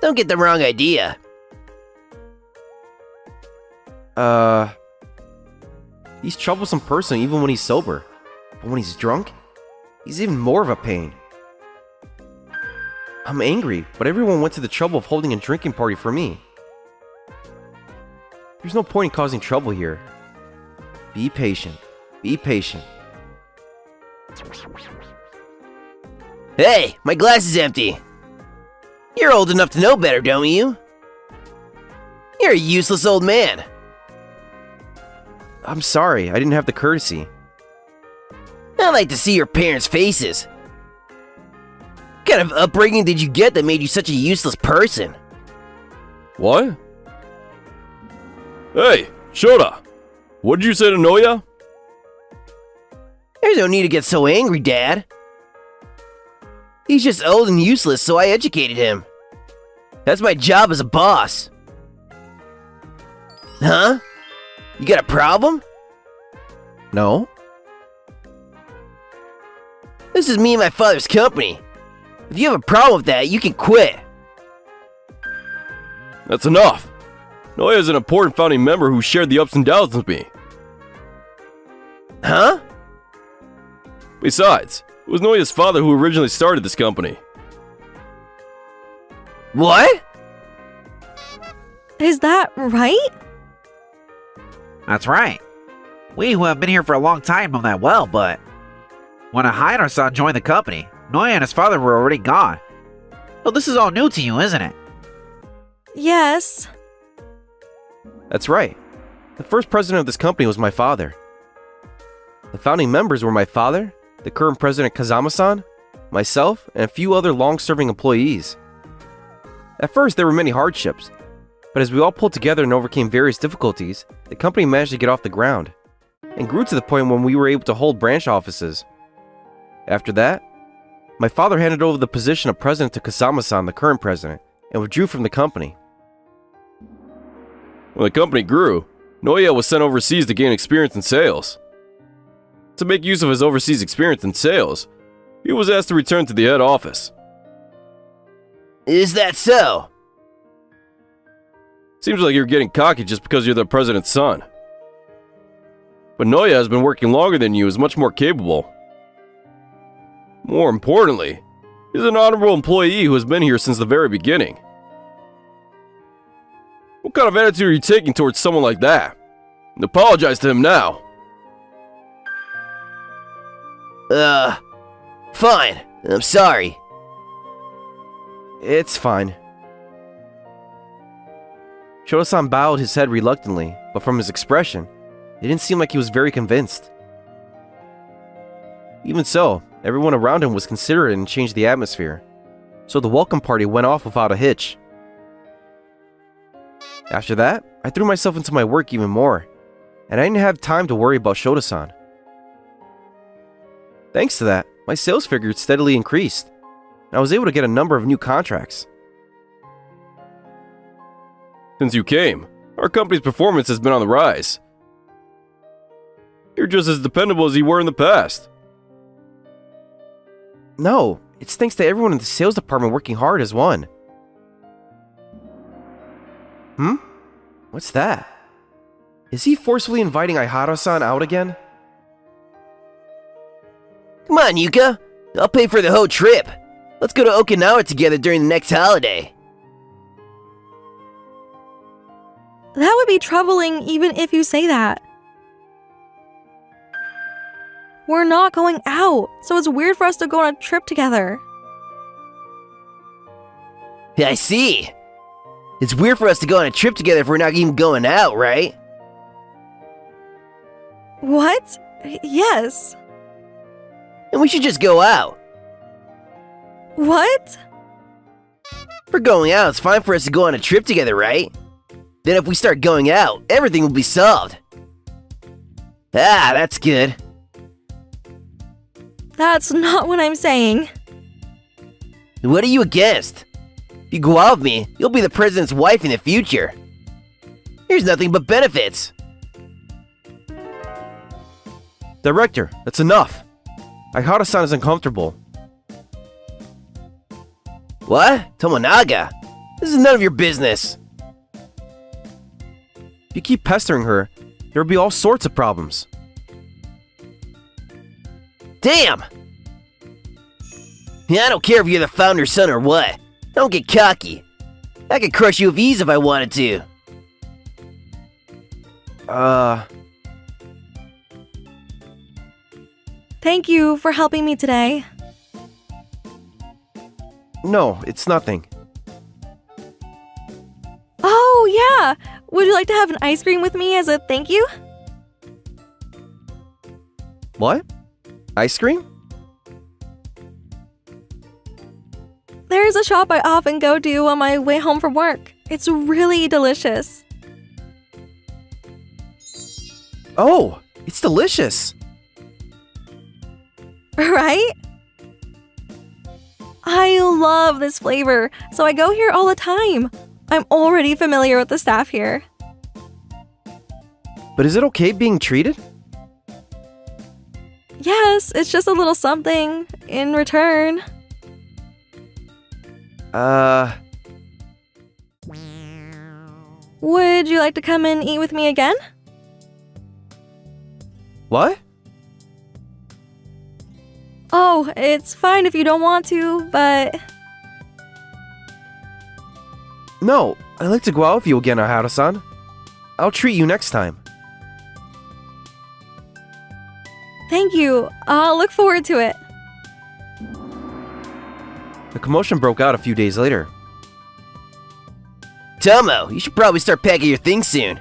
[SPEAKER 8] Don't get the wrong idea.
[SPEAKER 4] He's a troublesome person even when he's sober, but when he's drunk, he's even more of a pain. I'm angry, but everyone went to the trouble of holding a drinking party for me. There's no point in causing trouble here. Be patient. Be patient.
[SPEAKER 8] Hey, my glass is empty. You're old enough to know better, don't you? You're a useless old man.
[SPEAKER 4] I'm sorry, I didn't have the courtesy.
[SPEAKER 8] I like to see your parents' faces. What kind of upbringing did you get that made you such a useless person?
[SPEAKER 5] What? Hey, Shota! What did you say to Noya?
[SPEAKER 8] There's no need to get so angry, Dad. He's just old and useless, so I educated him. That's my job as a boss. Huh? You got a problem?
[SPEAKER 4] No?
[SPEAKER 8] This is me and my father's company. If you have a problem with that, you can quit.
[SPEAKER 5] That's enough. Noya is an important founding member who shared the ups and downs with me.
[SPEAKER 8] Huh?
[SPEAKER 5] Besides, it was Noya's father who originally started this company.
[SPEAKER 8] What?
[SPEAKER 9] Is that right?
[SPEAKER 6] That's right. We who have been here for a long time know that well, but when Aihara-san joined the company, Noya and his father were already gone. So this is all new to you, isn't it?
[SPEAKER 9] Yes.
[SPEAKER 4] That's right. The first president of this company was my father. The founding members were my father, the current president Kazama-san, myself, and a few other long-serving employees. At first, there were many hardships, but as we all pulled together and overcame various difficulties, the company managed to get off the ground, and grew to the point when we were able to hold branch offices. After that, my father handed over the position of president to Kazama-san, the current president, and withdrew from the company.
[SPEAKER 5] When the company grew, Noya was sent overseas to gain experience in sales. To make use of his overseas experience in sales, he was asked to return to the head office.
[SPEAKER 8] Is that so?
[SPEAKER 5] Seems like you're getting cocky just because you're the president's son. But Noya has been working longer than you, is much more capable. More importantly, he's an honorable employee who has been here since the very beginning. What kind of attitude are you taking towards someone like that? And apologize to him now.
[SPEAKER 8] Fine. I'm sorry.
[SPEAKER 4] It's fine. Shota-san bowed his head reluctantly, but from his expression, it didn't seem like he was very convinced. Even so, everyone around him was considerate and changed the atmosphere. so the welcome party went off without a hitch. After that, I threw myself into my work even more, and I didn't have time to worry about Shota-san. Thanks to that, my sales figure steadily increased, and I was able to get a number of new contracts.
[SPEAKER 5] Since you came, our company's performance has been on the rise. You're just as dependable as you were in the past.
[SPEAKER 4] No, it's thanks to everyone in the sales department working hard as one. What's that? Is he forcefully inviting Ihara-san out again?
[SPEAKER 8] Come on, Yuka. I'll pay for the whole trip. Let's go to Okinawa together during the next holiday.
[SPEAKER 9] That would be troubling even if you say that. We're not going out, so it's weird for us to go on a trip together.
[SPEAKER 8] I see. It's weird for us to go on a trip together if we're not even going out, right?
[SPEAKER 9] What? Yes.
[SPEAKER 8] And we should just go out.
[SPEAKER 9] What?
[SPEAKER 8] If we're going out, it's fine for us to go on a trip together, right? Then if we start going out, everything will be solved. Ah, that's good.
[SPEAKER 9] That's not what I'm saying.
[SPEAKER 8] What are you against? If you go out with me, you'll be the president's wife in the future. Here's nothing but benefits.
[SPEAKER 4] Director, that's enough. Ihara-san is uncomfortable.
[SPEAKER 8] What? Tomonaga? This is none of your business.
[SPEAKER 4] If you keep pestering her, there will be all sorts of problems.
[SPEAKER 8] Damn! Yeah, I don't care if you're the founder's son or what. Don't get cocky. I could crush you with ease if I wanted to.
[SPEAKER 9] Thank you for helping me today.
[SPEAKER 4] No, it's nothing.
[SPEAKER 9] Oh, yeah! Would you like to have an ice cream with me as a thank you?
[SPEAKER 4] What? Ice cream?
[SPEAKER 9] There's a shop I often go to on my way home from work. It's really delicious.
[SPEAKER 4] Oh, it's delicious.
[SPEAKER 9] Right? I love this flavor, so I go here all the time. I'm already familiar with the staff here.
[SPEAKER 4] But is it okay being treated?
[SPEAKER 9] Yes, it's just a little something in return. Would you like to come and eat with me again?
[SPEAKER 4] What?
[SPEAKER 9] Oh, it's fine if you don't want to, but...
[SPEAKER 4] No, I'd like to go out with you again, Ihara-san. I'll treat you next time.
[SPEAKER 9] Thank you. I'll look forward to it.
[SPEAKER 4] The commotion broke out a few days later.
[SPEAKER 8] Tomo, you should probably start packing your things soon.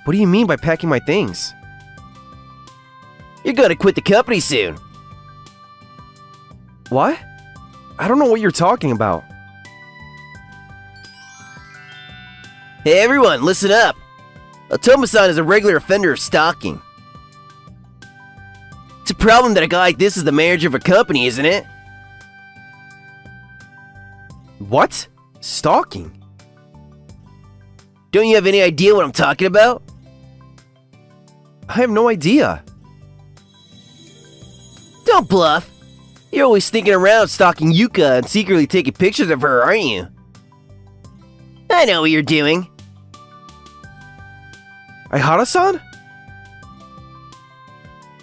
[SPEAKER 4] What do you mean by packing my things?
[SPEAKER 8] You're gonna quit the company soon.
[SPEAKER 4] What? I don't know what you're talking about.
[SPEAKER 8] Hey everyone, listen up. Otomo-san is a regular offender of stalking. It's a problem that a guy like this is the manager of a company, isn't it?
[SPEAKER 4] What? Stalking?
[SPEAKER 8] Don't you have any idea what I'm talking about?
[SPEAKER 4] I have no idea.
[SPEAKER 8] Don't bluff. You're always sneaking around stalking Yuka and secretly taking pictures of her, aren't you? I know what you're doing.
[SPEAKER 4] Ihara-san?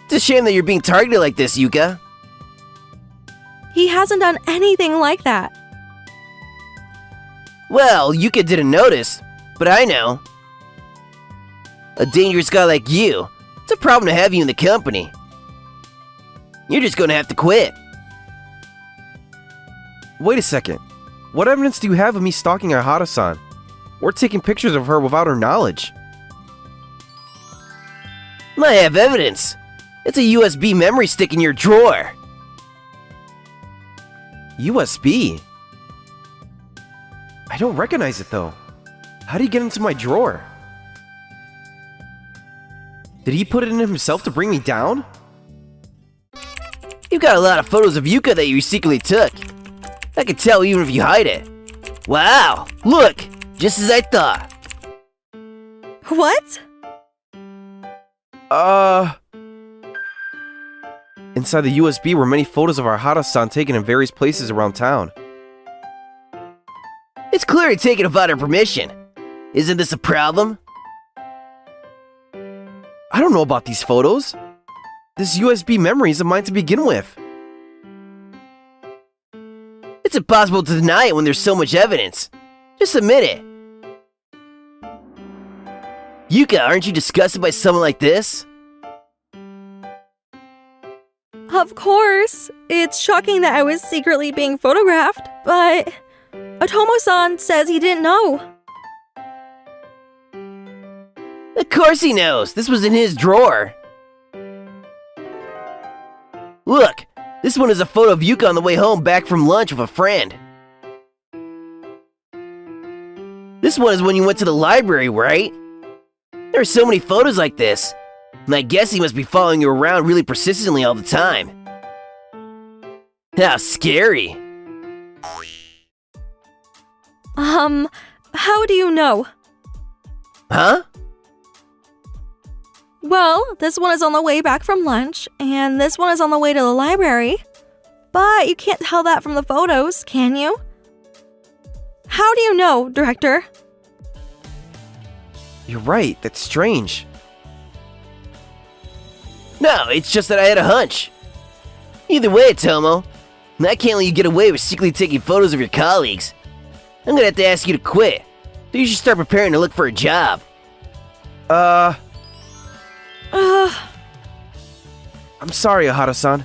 [SPEAKER 8] It's a shame that you're being targeted like this, Yuka.
[SPEAKER 9] He hasn't done anything like that.
[SPEAKER 8] Well, Yuka didn't notice, but I know. A dangerous guy like you, it's a problem to have you in the company. You're just gonna have to quit.
[SPEAKER 4] Wait a second. What evidence do you have of me stalking Ihara-san? Or taking pictures of her without her knowledge?
[SPEAKER 8] I have evidence. It's a USB memory stick in your drawer.
[SPEAKER 4] USB? I don't recognize it though. How did he get into my drawer? Did he put it in himself to bring me down?
[SPEAKER 8] You've got a lot of photos of Yuka that you secretly took. I can tell even if you hide it. Wow, look, just as I thought.
[SPEAKER 9] What?
[SPEAKER 4] Inside the USB were many photos of our Hara-san taken in various places around town.
[SPEAKER 8] It's clearly taken without her permission. Isn't this a problem?
[SPEAKER 4] I don't know about these photos. This USB memory isn't mine to begin with.
[SPEAKER 8] It's impossible to deny it when there's so much evidence. Just admit it. Yuka, aren't you disgusted by someone like this?
[SPEAKER 9] Of course. It's shocking that I was secretly being photographed, but Otomo-san says he didn't know.
[SPEAKER 8] Of course he knows. This was in his drawer. Look, this one is a photo of Yuka on the way home back from lunch with a friend. This one is when you went to the library, right? There are so many photos like this, and I guess he must be following you around really persistently all the time. How scary.
[SPEAKER 9] How do you know?
[SPEAKER 8] Huh?
[SPEAKER 9] Well, this one is on the way back from lunch, and this one is on the way to the library. But you can't tell that from the photos, can you? How do you know, Director?
[SPEAKER 4] You're right, that's strange.
[SPEAKER 8] No, it's just that I had a hunch. Either way, Otomo, I can't let you get away with secretly taking photos of your colleagues. I'm gonna have to ask you to quit. So you should start preparing to look for a job.
[SPEAKER 4] I'm sorry, Ahara-san.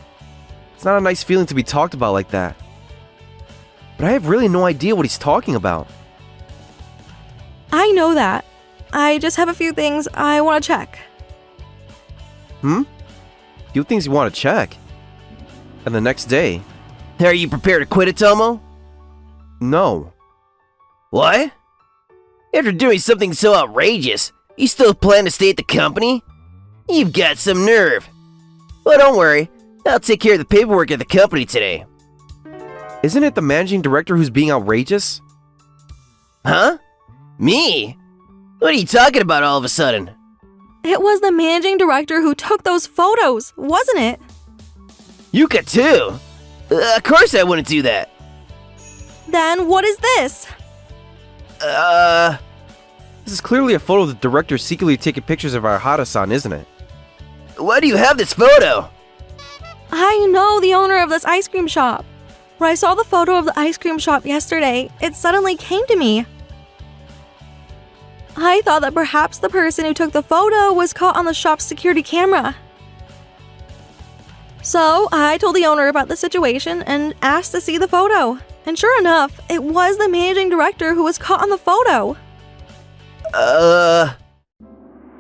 [SPEAKER 4] It's not a nice feeling to be talked about like that. But I have really no idea what he's talking about.
[SPEAKER 9] I know that. I just have a few things I want to check.
[SPEAKER 4] Few things you want to check? And the next day?
[SPEAKER 8] Are you prepared to quit, Otomo?
[SPEAKER 4] No.
[SPEAKER 8] What? After doing something so outrageous, you still plan to stay at the company? You've got some nerve. Well, don't worry. I'll take care of the paperwork at the company today.
[SPEAKER 4] Isn't it the managing director who's being outrageous?
[SPEAKER 8] Huh? Me? What are you talking about all of a sudden?
[SPEAKER 9] It was the managing director who took those photos, wasn't it?
[SPEAKER 8] Yuka too? Of course I wouldn't do that.
[SPEAKER 9] Then what is this?
[SPEAKER 4] This is clearly a photo of the director secretly taking pictures of our Hara-san, isn't it?
[SPEAKER 8] Why do you have this photo?
[SPEAKER 9] I know the owner of this ice cream shop. When I saw the photo of the ice cream shop yesterday, it suddenly came to me. I thought that perhaps the person who took the photo was caught on the shop's security camera. So I told the owner about the situation and asked to see the photo. And sure enough, it was the managing director who was caught on the photo.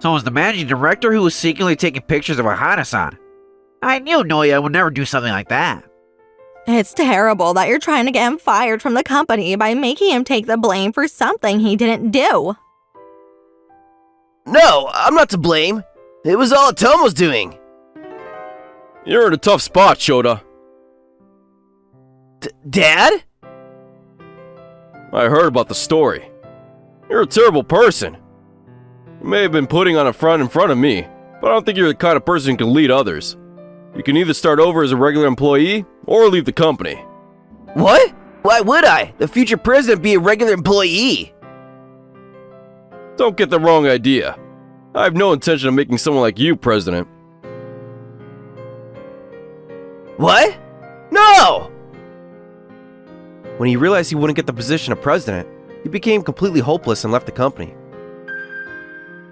[SPEAKER 6] So it was the managing director who was secretly taking pictures of Ahara-san. I knew Noya would never do something like that.
[SPEAKER 9] It's terrible that you're trying to get him fired from the company by making him take the blame for something he didn't do.
[SPEAKER 8] No, I'm not to blame. It was all Otomo's doing.
[SPEAKER 5] You're in a tough spot, Shota.
[SPEAKER 8] Dad?
[SPEAKER 5] I heard about the story. You're a terrible person. You may have been putting on a front in front of me, but I don't think you're the kind of person who can lead others. You can either start over as a regular employee, or leave the company.
[SPEAKER 8] What? Why would I? The future president be a regular employee.
[SPEAKER 5] Don't get the wrong idea. I have no intention of making someone like you president.
[SPEAKER 8] What? No!
[SPEAKER 4] When he realized he wouldn't get the position of president, he became completely hopeless and left the company.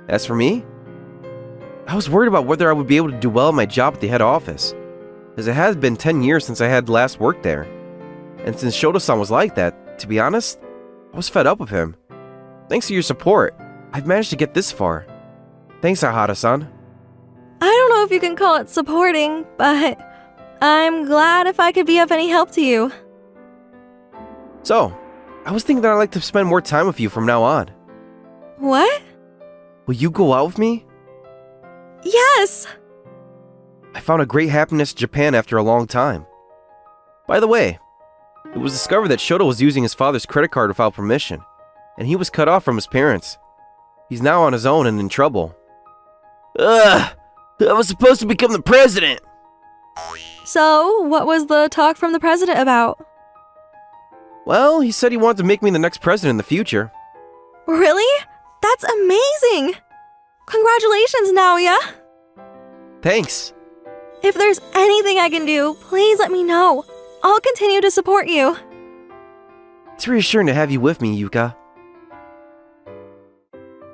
[SPEAKER 4] As for me, I was worried about whether I would be able to do well in my job at the head office, as it has been 10 years since I had last worked there. And since Shota-san was like that, to be honest, I was fed up with him. Thanks to your support, I've managed to get this far. Thanks, Ahara-san.
[SPEAKER 9] I don't know if you can call it supporting, but I'm glad if I could be of any help to you.
[SPEAKER 4] So, I was thinking that I'd like to spend more time with you from now on.
[SPEAKER 9] What?
[SPEAKER 4] Will you go out with me?
[SPEAKER 9] Yes!
[SPEAKER 4] I found a great happiness in Japan after a long time. By the way, it was discovered that Shota was using his father's credit card without permission, and he was cut off from his parents. He's now on his own and in trouble.
[SPEAKER 8] Ugh! I was supposed to become the president!
[SPEAKER 9] So, what was the talk from the president about?
[SPEAKER 4] Well, he said he wanted to make me the next president in the future.
[SPEAKER 9] Really? That's amazing! Congratulations, Naoya!
[SPEAKER 4] Thanks.
[SPEAKER 9] If there's anything I can do, please let me know. I'll continue to support you.
[SPEAKER 4] It's reassuring to have you with me, Yuka.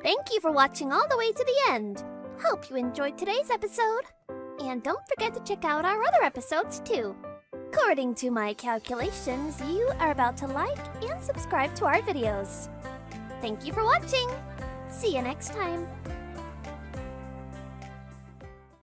[SPEAKER 10] Thank you for watching all the way to the end. Hope you enjoyed today's episode. And don't forget to check out our other episodes too. According to my calculations, you are about to like and subscribe to our videos. Thank you for watching. See you next time.